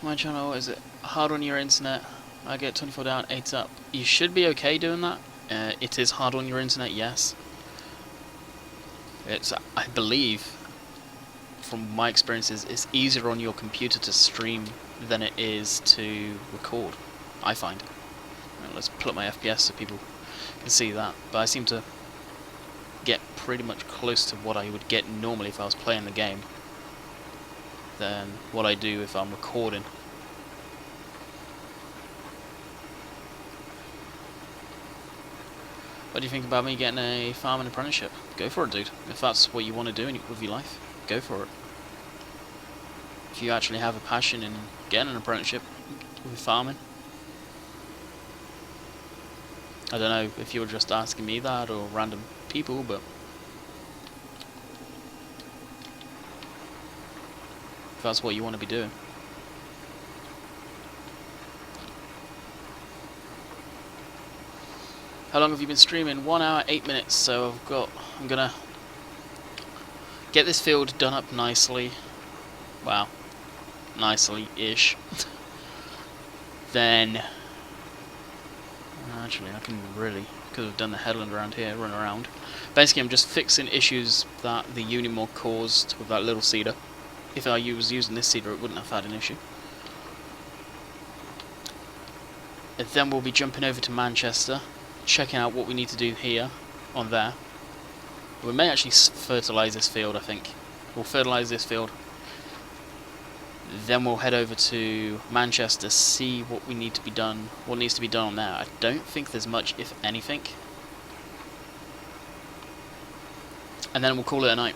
my channel? Is it hard on your internet? I get 24 down, 8 up. You should be okay doing that. It is hard on your internet, yes. It's, I believe, from my experiences, it's easier on your computer to stream than it is to record, I find. Let's pull up my FPS so people can see that. But I seem to get pretty much close to what I would get normally if I was playing the game than what I do if I'm recording. What do you think about me getting a farming apprenticeship? Go for it, dude. If that's what you want to do with your life, go for it. If you actually have a passion in getting an apprenticeship with farming. I don't know if you're just asking me that or random people, but if that's what you want to be doing. How long have you been streaming? 1 hour, 8 minutes, so I'm gonna get this field done up nicely. Wow. Nicely-ish. Then, actually I could have done the headland around here, run around. Basically I'm just fixing issues that the Unimog caused with that little seeder. If I was using this seeder it wouldn't have had an issue. And then we'll be jumping over to Manchester, checking out what we need to do here, on there. We may actually fertilise this field, I think. We'll fertilise this field. Then we'll head over to Manchester, see what we need to be done, what needs to be done on there. I don't think there's much, if anything. And then we'll call it a night.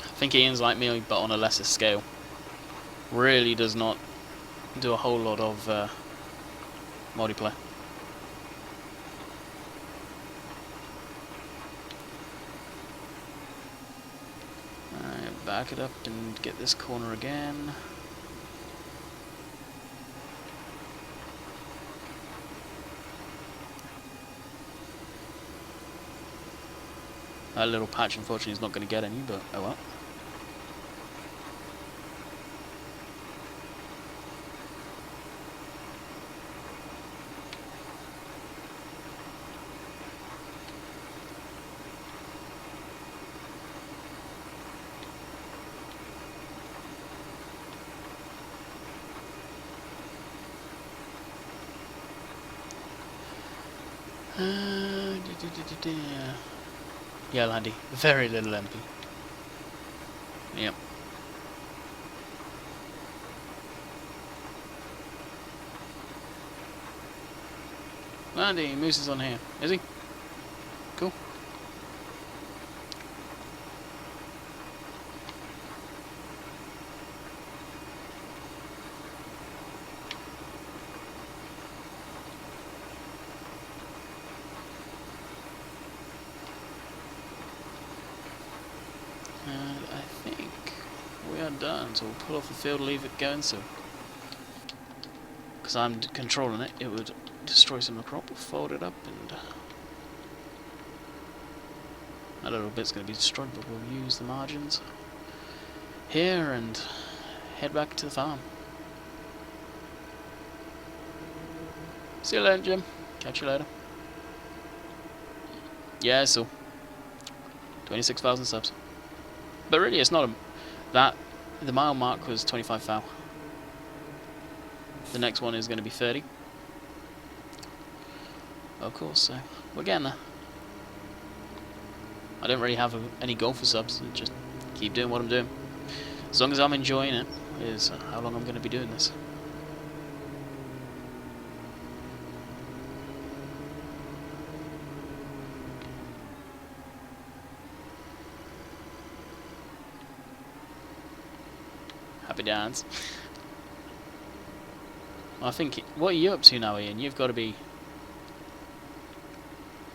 I think Ian's like me, but on a lesser scale. Really does not do a whole lot of multiplayer. Alright, back it up and get this corner again. That little patch unfortunately is not going to get any, but oh well. Yeah, Landy. Very little MP. Yep. Landy, Moose is on here. Is he? Cool. And I think we are done, so we'll pull off the field, leave it going, so because I'm controlling it, it would destroy some of the crop, we'll fold it up, and a little bit's going to be destroyed, but we'll use the margins here and head back to the farm. See you later, Jim. Catch you later. Yeah, so 26,000 subs. But really, it's not the mile mark was 25 thou. The next one is going to be 30. Of course, so we're getting there. I don't really have any goal for subs, so just keep doing what I'm doing. As long as I'm enjoying it, is how long I'm going to be doing this. Happy dance. I think, what are you up to now, Ian? You've got to be...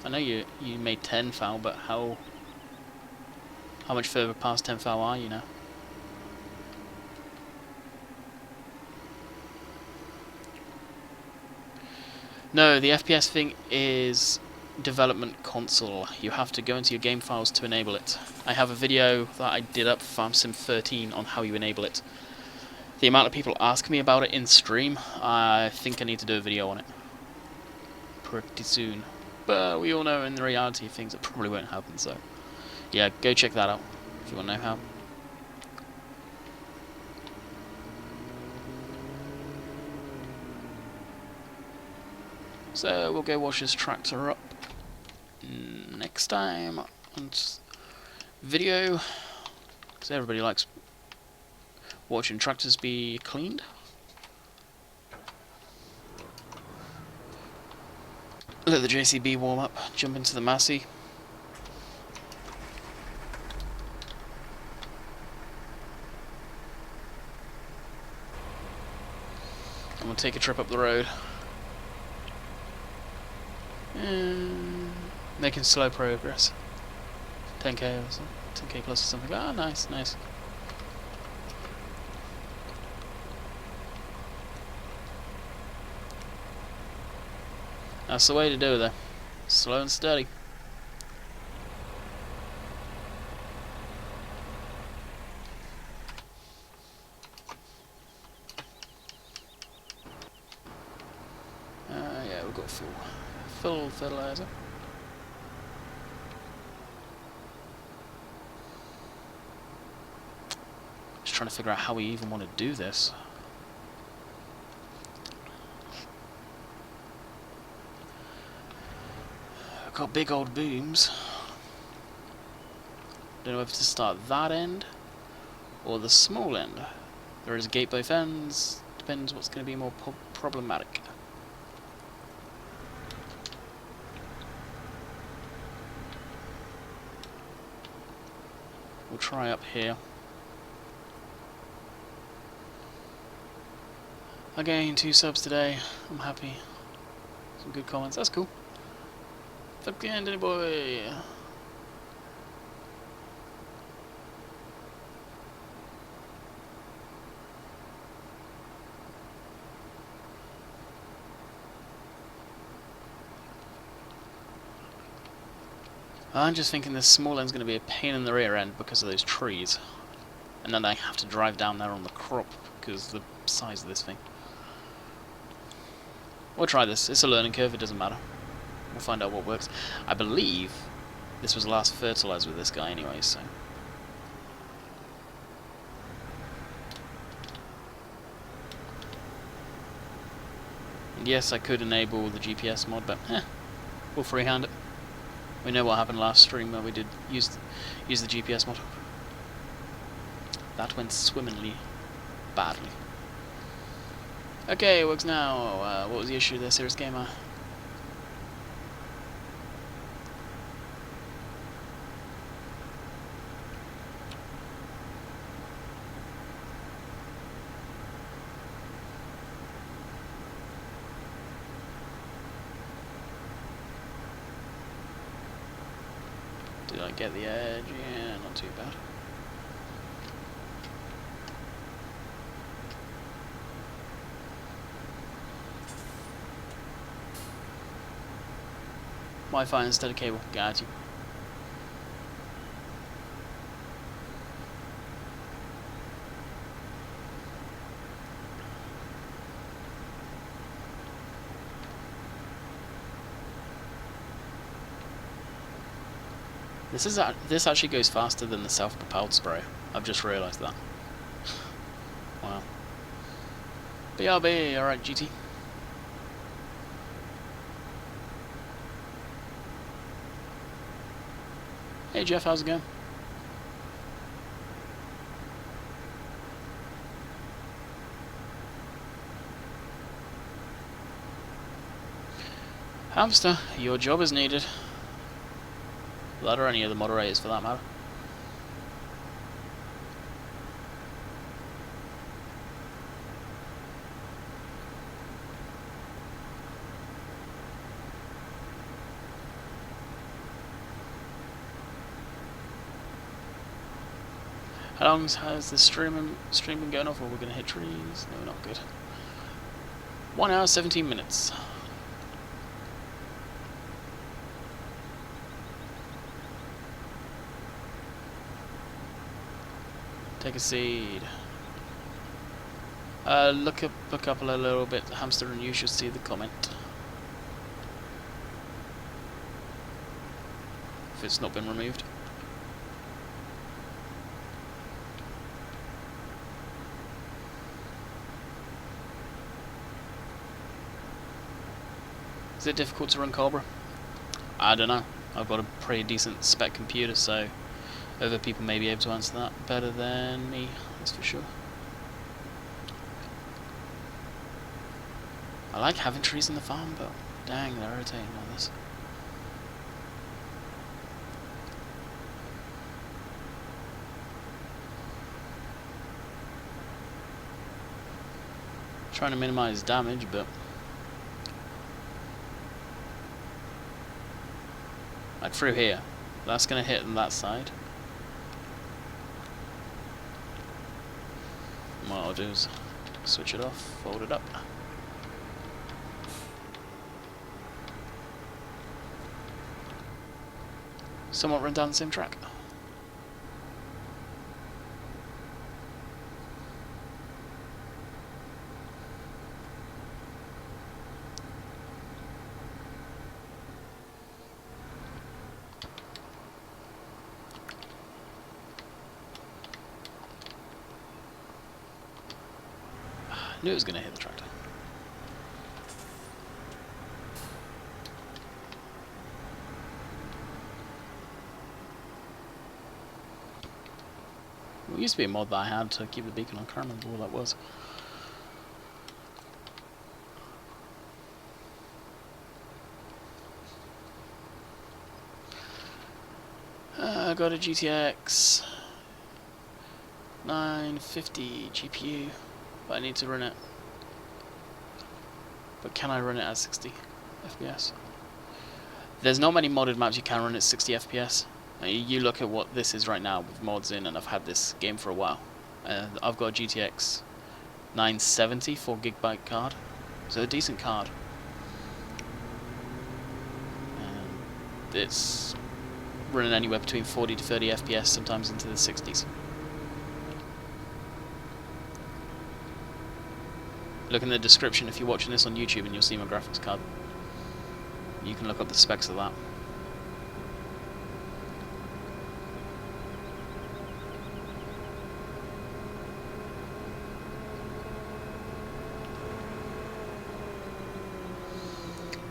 I know you made 10 foul, but how much further past 10 foul are you now? No, the FPS thing is development console. You have to go into your game files to enable it. I have a video that I did up for FarmSim 13 on how you enable it. The amount of people ask me about it in stream, I think I need to do a video on it pretty soon. But we all know in the reality of things it probably won't happen, so yeah, go check that out if you want to know how. So we'll go wash this tractor up next time on video, because everybody likes watching tractors be cleaned. Let the JCB warm up, jump into the Massey. And we'll take a trip up the road. Making slow progress. 10k or something, 10k plus or something. Ah, nice, nice. That's the way to do it, though. Slow and steady. Yeah, we've got full fertilizer. Just trying to figure out how we even want to do this. I've got big old booms. Don't know if to start that end or the small end. There is a gate both ends. Depends what's going to be more problematic. We'll try up here. Again, 2 subs today. I'm happy. Some good comments. That's cool. Fuck the end, boy. I'm just thinking this small end's going to be a pain in the rear end because of those trees. And then I have to drive down there on the crop because of the size of this thing. We'll try this. It's a learning curve, it doesn't matter. We'll find out what works. I believe this was the last fertilizer with this guy anyway, so... And yes, I could enable the GPS mod, but we'll freehand it. We know what happened last stream where we did use the GPS mod. That went swimmingly badly. Okay, it works now. What was the issue there, Serious Gamer? Did I get the edge? Yeah, not too bad. Wi-Fi instead of cable. Got you. This actually goes faster than the self-propelled spray. I've just realised that. Wow. BRB, alright GT. Hey Jeff, how's it going? Hamster, your job is needed. That or any of the moderators for that matter. How long has the stream been going off? Or we're going to hit trees? No, not good. 1 hour 17 minutes. Take a seed. Look up a little bit, Hamster, and you should see the comment. If it's not been removed. Is it difficult to run Cobra? I don't know. I've got a pretty decent spec computer, so other people may be able to answer that better than me, that's for sure. I like having trees in the farm, but dang, they're irritating on this. Trying to minimize damage, but like through here, that's going to hit on that side. And what I'll do is switch it off, fold it up. Somewhat run down the same track. Knew it was going to hit the tractor. It used to be a mod that I had to keep the beacon on. I can't remember what that was. I got a GTX 950 GPU. But I need to run it. But can I run it at 60 FPS? There's not many modded maps you can run at 60 FPS. You look at what this is right now with mods in, and I've had this game for a while. I've got a GTX 970 4GB card. So a decent card. And it's running anywhere between 40 to 30 FPS, sometimes into the 60s. Look in the description if you're watching this on YouTube and you'll see my graphics card. You can look up the specs of that.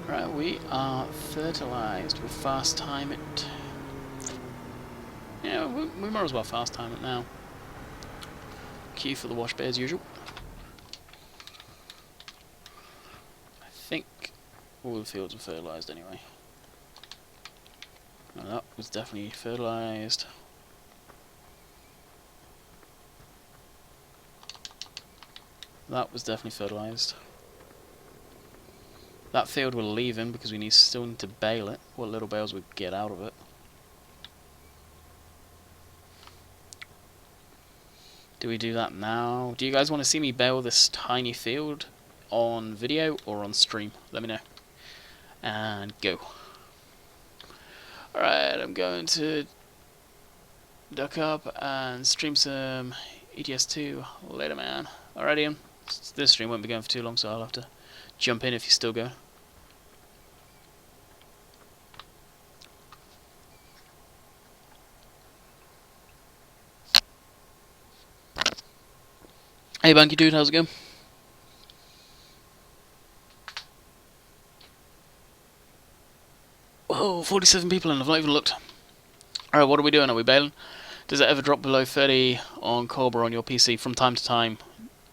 Right, we are fertilized. We'll fast time it. Yeah, we might as well fast time it now. Queue for the wash bay as usual. I think all the fields are fertilised anyway. And that was definitely fertilised. That was definitely fertilised. That field we're leaving because we still need to bale it. What little bales we get out of it. Do we do that now? Do you guys want to see me bale this tiny field on video or on stream? Let me know. And go. Alright, I'm going to duck up and stream some ETS2 later, man. Alright, Ian. This stream won't be going for too long, so I'll have to jump in if you're still going. Hey, Banky Dude, how's it going? Whoa, 47 people and I've not even looked. Alright, what are we doing? Are we bailing? Does it ever drop below 30 on Cobra on your PC from time to time,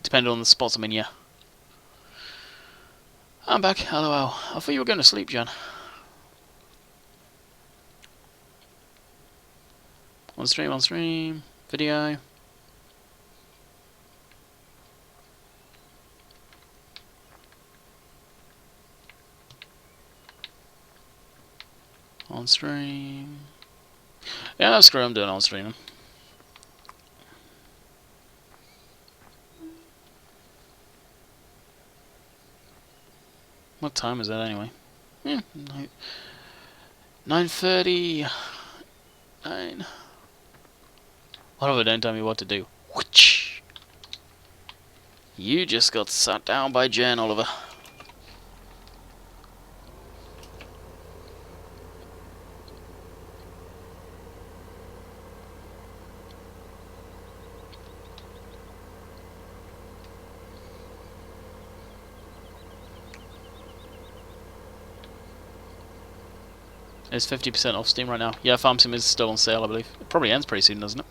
depending on the spots I'm in? Yeah. I'm back. Hello. I thought you were going to sleep, Jan. On stream. Video. On stream. Yeah, screw it, I'm doing on streaming. What time is that anyway? Yeah, 9:30. 9. Whatever, don't tell me what to do. Whoosh. You just got sat down by Jen, Oliver. It's 50% off Steam right now. Yeah, Farm Sim is still on sale, I believe. It probably ends pretty soon, doesn't it?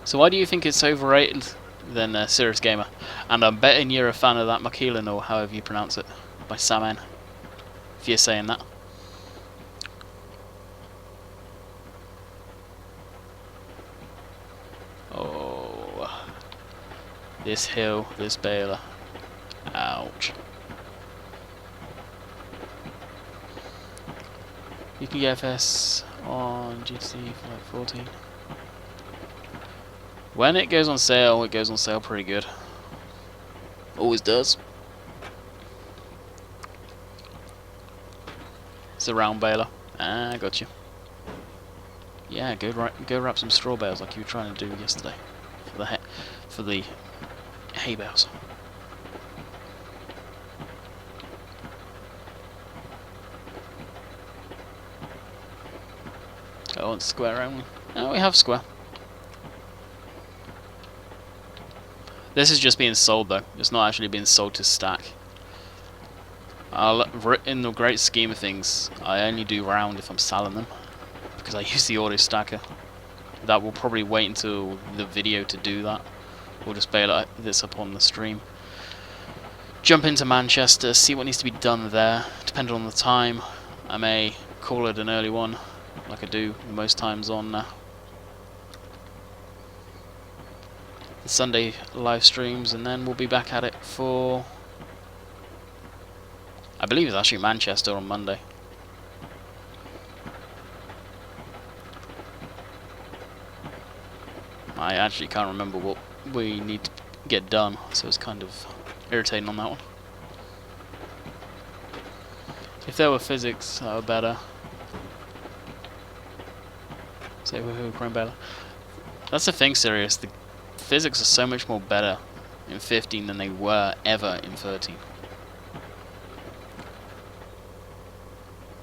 So why do you think it's overrated then, Serious Gamer? And I'm betting you're a fan of that McKeelan, or however you pronounce it, by Saman. If you're saying that. Oh. This hill, this baler. Ouch. You can get FS on GTC for like 14. When it goes on sale pretty good. Always does. It's a round baler. Ah, I got you. Yeah, go wrap some straw bales like you were trying to do yesterday for the hay bales. Oh, it's square only. Oh, we have square. This is just being sold though. It's not actually being sold to stack. In the great scheme of things, I only do round if I'm selling them, because I use the auto stacker. That will probably wait until the video to do that. We'll just bail this up on the stream. Jump into Manchester, see what needs to be done there. Depending on the time, I may call it an early one, like I do most times on the Sunday live streams, and then we'll be back at it for, I believe it's actually Manchester on Monday. I actually can't remember what we need to get done, so it's kind of irritating on that one. If there were physics that were better. Say woohoo, Chrome Baylor. That's the thing, serious. The physics are so much more better in 15 than they were ever in 13.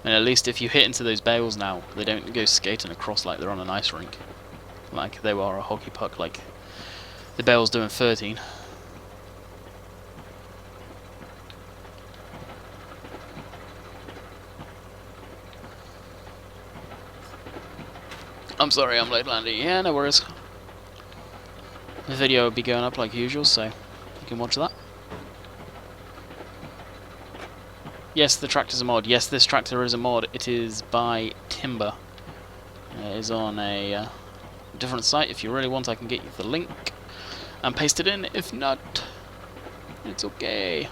And at least if you hit into those bales now, they don't go skating across like they're on an ice rink. Like they were a hockey puck, like the bales do in 13. I'm sorry I'm late landing. Yeah, no worries. The video will be going up like usual, so you can watch that. Yes, the tractor's a mod. Yes, this tractor is a mod. It is by Timber. It is on a different site. If you really want, I can get you the link and paste it in. If not, it's okay.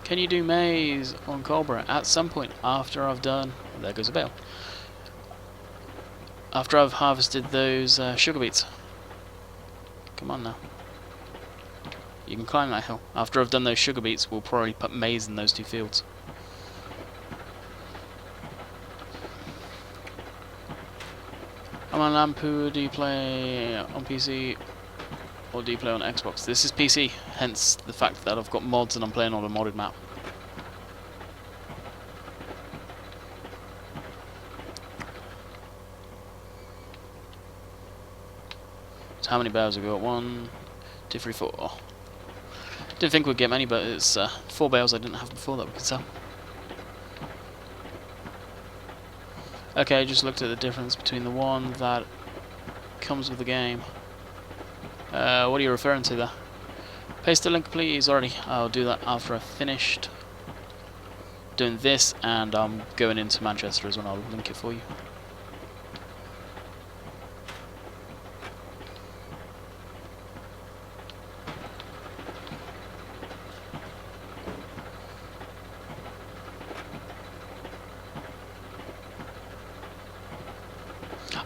Can you do maize on Cobra at some point after I've done... There goes a bale. After I've harvested those sugar beets. Come on now. You can climb that hill. After I've done those sugar beets, we'll probably put maize in those two fields. I'm on Lampu. Do you play on PC or do you play on Xbox? This is PC, hence the fact that I've got mods and I'm playing on a modded map. How many bales have we got? 1, 2, 3, 4. Didn't think we'd get many, but it's 4 bales I didn't have before that we could sell. Okay, just looked at the difference between the one that comes with the game. What are you referring to there? Paste the link please. Already, I'll do that after I've finished doing this, and I'm going into Manchester as well. I'll link it for you.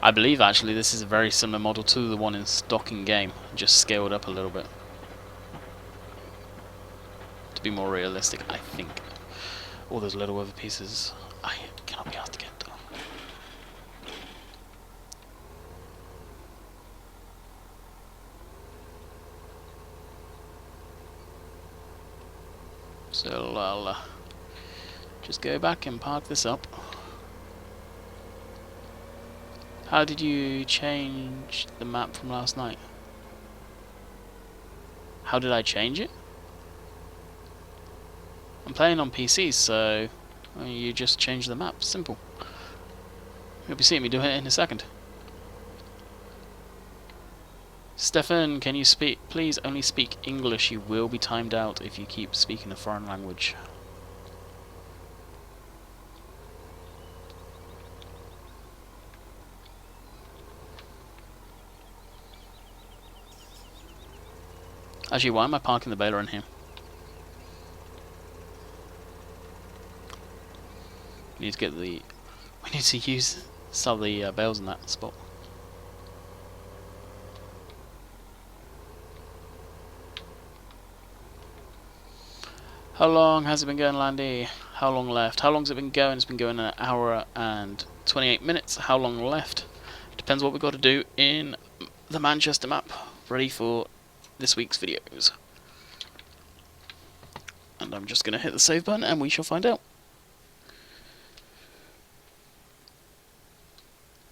I believe actually this is a very similar model to the one in stock in game, just scaled up a little bit to be more realistic, I think. All those little other pieces I cannot be asked to get. So I'll just go back and park this up. How did you change the map from last night? How did I change it? I'm playing on PC, so you just change the map. Simple. You'll be seeing me do it in a second. Stefan, can you please only speak English? You will be timed out if you keep speaking a foreign language. Actually, why am I parking the baler in here? We need to get the... We need to sell the bales in that spot. How long has it been going, Landy? How long left? How long's it been going? It's been going an hour and 28 minutes. How long left? Depends what we've got to do in the Manchester map. Ready for this week's videos. And I'm just going to hit the save button and we shall find out.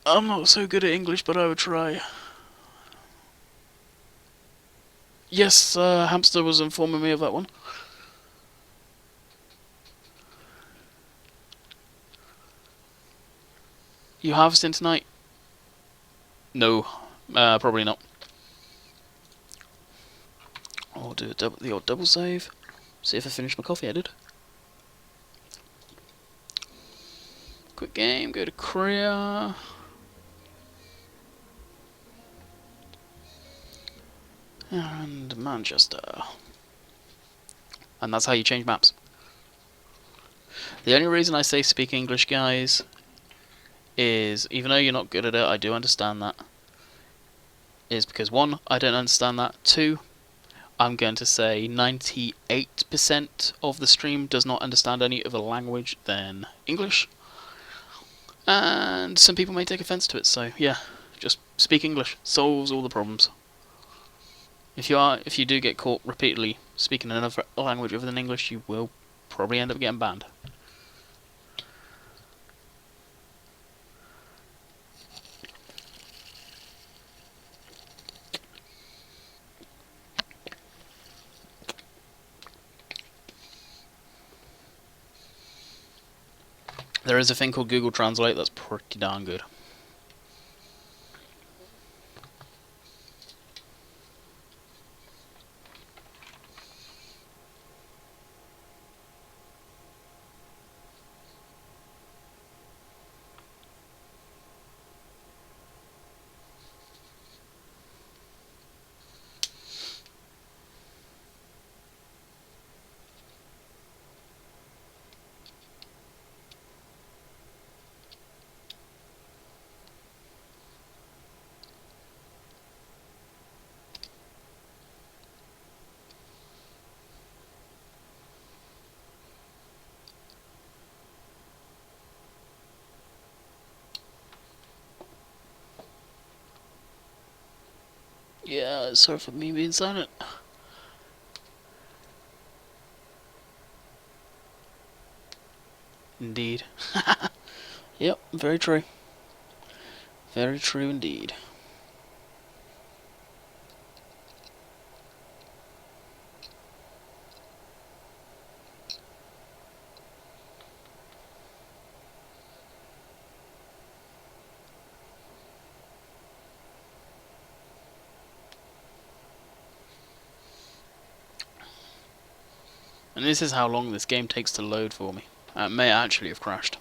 I'm not so good at English, but I would try. Yes, Hamster was informing me of that one. You harvesting tonight? No, probably not. I'll do the odd double save. See if I finish my coffee. I did. Quick game. Go to Korea. And Manchester. And that's how you change maps. The only reason I say speak English, guys, is even though you're not good at it, I do understand that. Is because 1, I don't understand that. 2, I'm going to say 98% of the stream does not understand any other language than English. And some people may take offense to it, so yeah, just speak English. Solves all the problems. If you do get caught repeatedly speaking another language other than English, you will probably end up getting banned. There is a thing called Google Translate that's pretty darn good. Yeah, sorry for me being silent. Indeed. Yep, very true. Very true indeed. And this is how long this game takes to load for me. It may actually have crashed.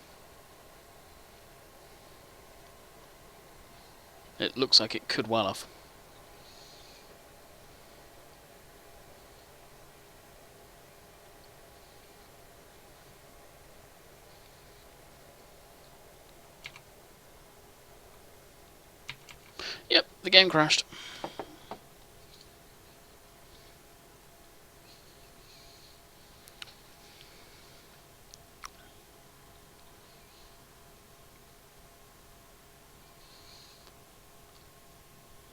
It looks like it could well have. Yep, the game crashed.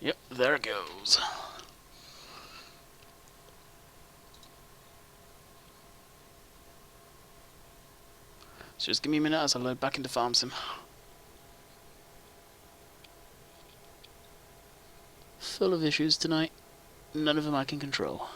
Yep, there it goes. So just give me a minute as I load back into Farm Sim. Full of issues tonight. None of them I can control.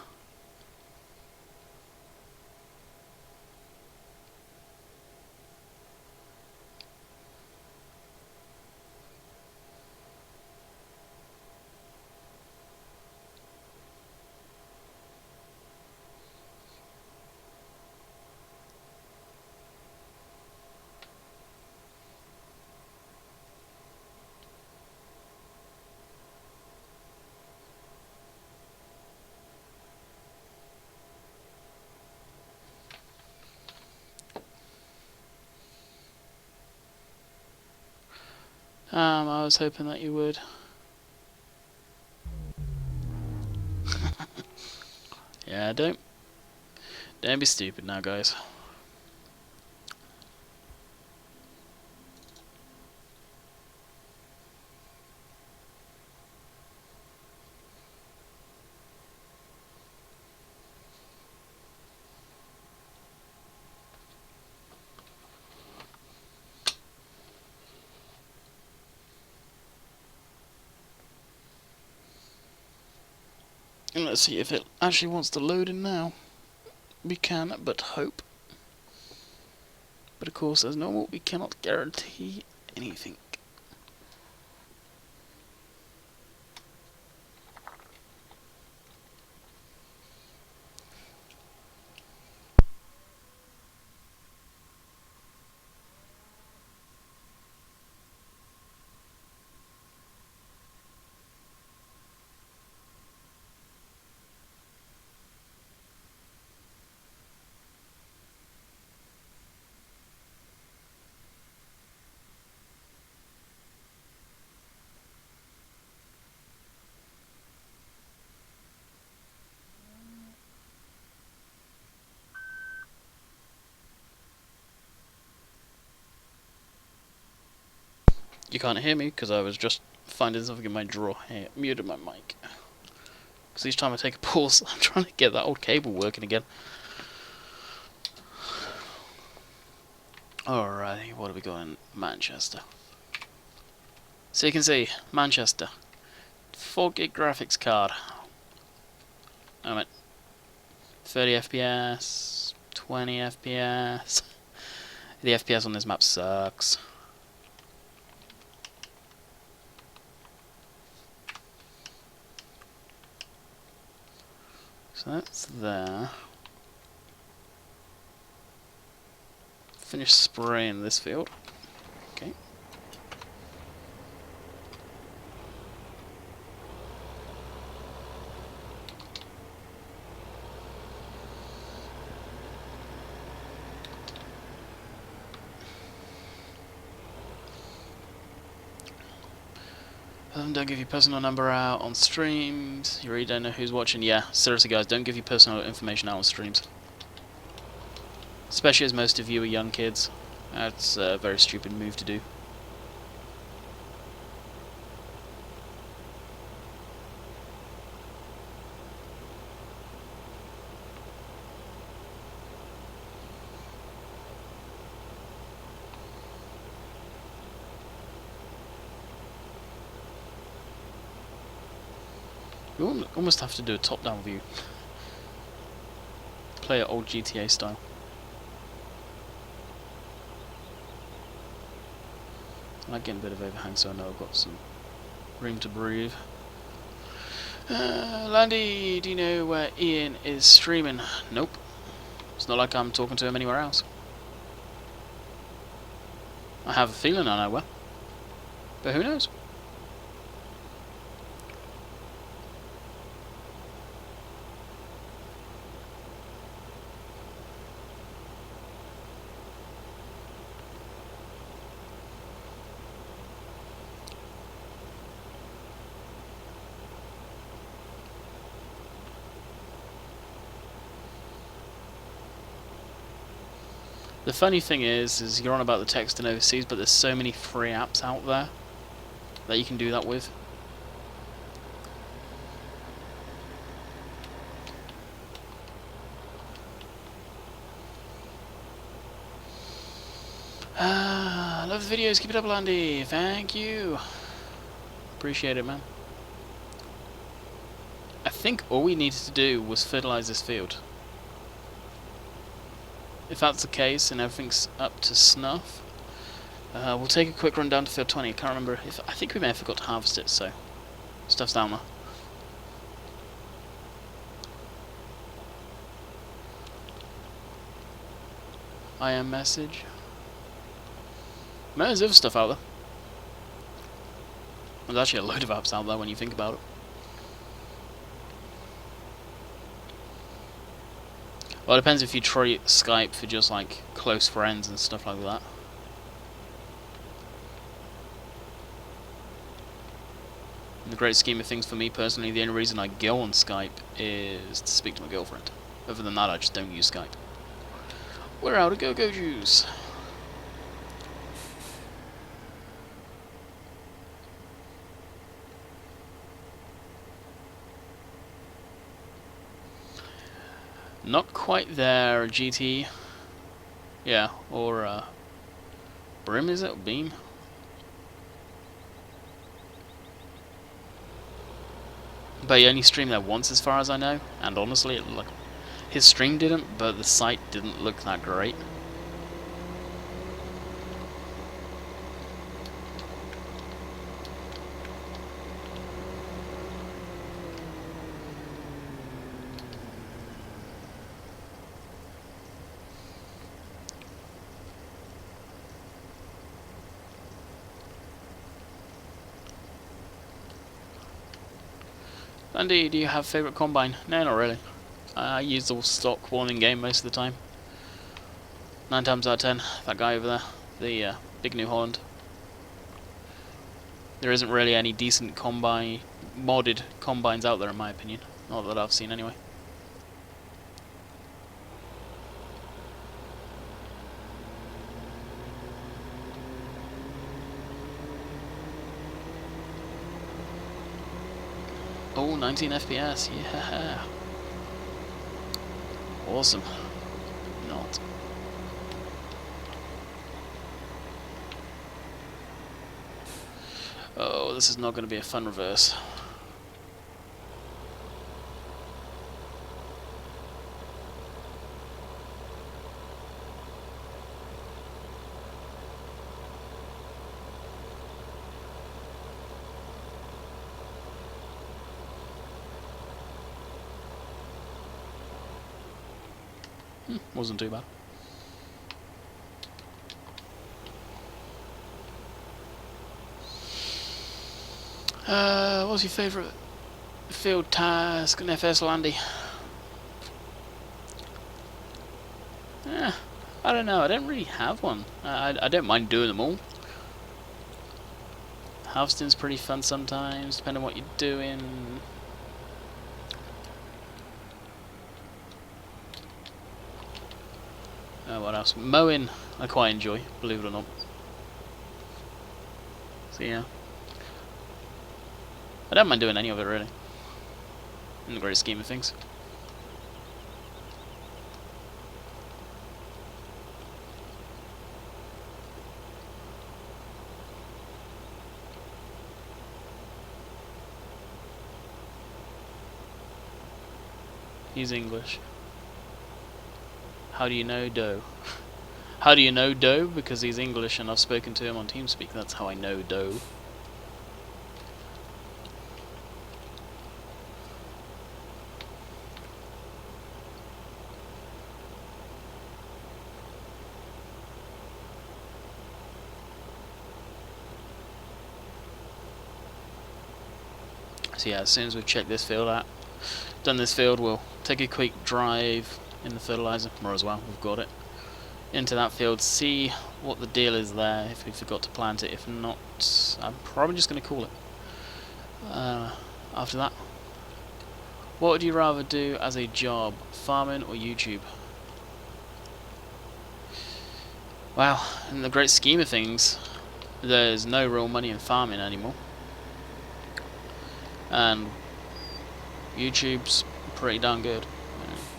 I was hoping that you would. Yeah, don't be stupid now, guys. And let's see if it actually wants to load in now. We can but hope. But of course, as normal, we cannot guarantee anything. You can't hear me because I was just finding something in my drawer. Hey, I muted my mic. Because each time I take a pause, I'm trying to get that old cable working again. Alrighty, what have we got in Manchester? So you can see, Manchester. 4 gig graphics card. I mean, 30 FPS, 20 FPS. The FPS on this map sucks. So that's there. Finish spraying this field. Okay. Don't give your personal number out on streams. You really don't know who's watching. Yeah, seriously guys, don't give your personal information out on streams. Especially as most of you are young kids. That's a very stupid move to do. You almost have to do a top-down view. Play it old GTA style. I like getting a bit of overhang so I know I've got some room to breathe. Landy, do you know where Ian is streaming? Nope. It's not like I'm talking to him anywhere else. I have a feeling I know where, but who knows? The funny thing is you're on about the texting overseas, but there's so many free apps out there that you can do that with. Love the videos, keep it up, Landy. Thank you. Appreciate it, man. I think all we needed to do was fertilize this field. If that's the case and everything's up to snuff, we'll take a quick run down to field 20. I can't remember if I think we may have forgot to harvest it, so stuff's down there. I am message. Man, there's other stuff out there. There's actually a load of apps out there when you think about it. Well, it depends if you treat Skype for just like close friends and stuff like that. In the great scheme of things, for me personally, the only reason I go on Skype is to speak to my girlfriend. Other than that, I just don't use Skype. We're out of go-go juice. Not quite there, GT. Yeah, or Brim, is it? Beam? But he only streamed there once as far as I know, and honestly, his stream didn't, but the site didn't look that great. Andy, do you have favourite combine? No, not really. I use the stock one in game most of the time. 9 times out of 10, that guy over there, the big New Holland. There isn't really any decent combine, modded combines out there in my opinion. Not that I've seen anyway. Oh, 19 FPS, yeah. Awesome. Not. Oh, this is not going to be a fun reverse. Wasn't too bad. What's your favourite field task in FS Landy? I don't know, I don't really have one. I don't mind doing them all. Harvesting's pretty fun sometimes, depending on what you're doing. What else? Mowing, I quite enjoy, believe it or not. So yeah. I don't mind doing any of it really, in the great scheme of things. He's English. How do you know Doe? How do you know Doe? Because he's English and I've spoken to him on TeamSpeak. That's how I know Doe. So yeah, as soon as we've checked this field out, done this field, we'll take a quick drive in the fertilizer, or as well, we've got it, into that field, see what the deal is there, if we forgot to plant it. If not, I'm probably just going to call it. After that, what would you rather do as a job, farming or YouTube? Well, in the great scheme of things, there's no real money in farming anymore, and YouTube's pretty darn good.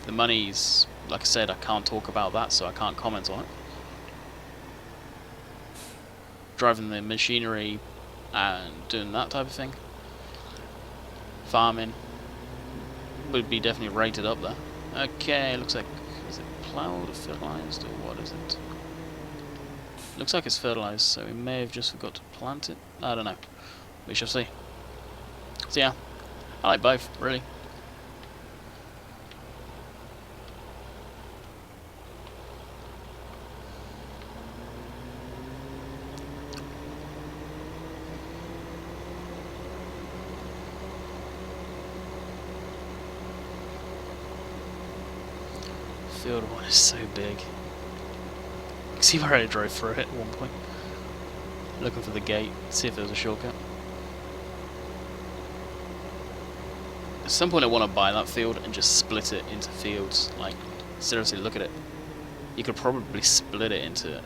The money's, like I said, I can't talk about that, so I can't comment on it. Driving the machinery and doing that type of thing, farming would be definitely rated up there. Okay, looks like, is it ploughed or fertilized, or what is it? Looks like it's fertilized, so we may have just forgot to plant it. I don't know. We shall see. So yeah, I like both, really. Field one is so big. You can see where I drove through it at one point. Looking for the gate, see if there was a shortcut. At some point I want to buy that field and just split it into fields. Like, seriously, look at it. You could probably split it into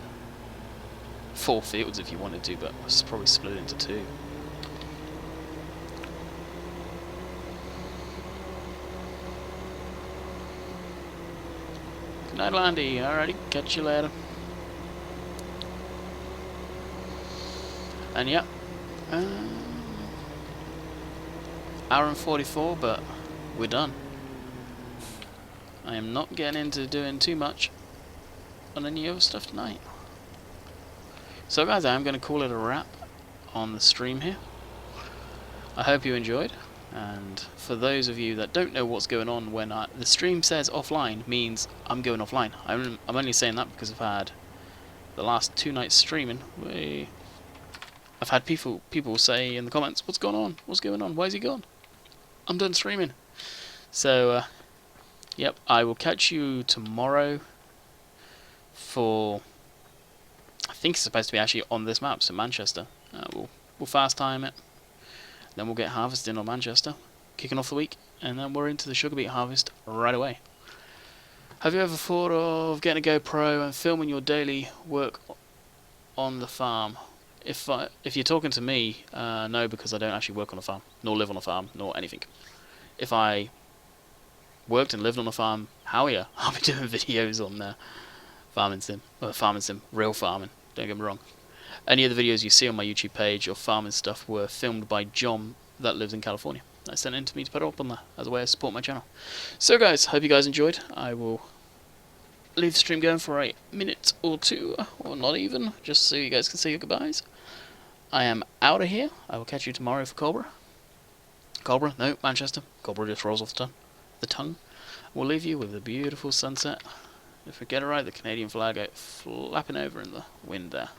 4 fields if you wanted to, but let's probably split it into 2. Good night, Landy. Alrighty, catch you later. And yeah, hour and 44, but we're done. I am not getting into doing too much on any other stuff tonight. So guys, I am going to call it a wrap on the stream here. I hope you enjoyed, and for those of you that don't know what's going on when the stream says offline, means I'm going offline. I'm only saying that because I've had the last 2 nights streaming. I've had people say in the comments, what's going on? What's going on? Why is he gone? I'm done streaming. So, yep, I will catch you tomorrow for, I think it's supposed to be actually on this map, so Manchester. We'll fast time it, then we'll get harvesting on Manchester, kicking off the week, and then we're into the sugar beet harvest right away. Have you ever thought of getting a GoPro and filming your daily work on the farm? If you're talking to me, no, because I don't actually work on a farm, nor live on a farm, nor anything. If I worked and lived on a farm, hell yeah, I'll be doing videos on farming sim, real farming, don't get me wrong. Any of the videos you see on my YouTube page of farming stuff were filmed by John that lives in California. I sent it in to me to put it up on there as a way to support my channel. So guys, hope you guys enjoyed. I will leave the stream going for a minute or 2, or not even, just so you guys can say your goodbyes. I am out of here. I will catch you tomorrow for Cobra, no, Manchester. Cobra just rolls off the tongue. We'll leave you with a beautiful sunset. If we get it right, the Canadian flag out flapping over in the wind there.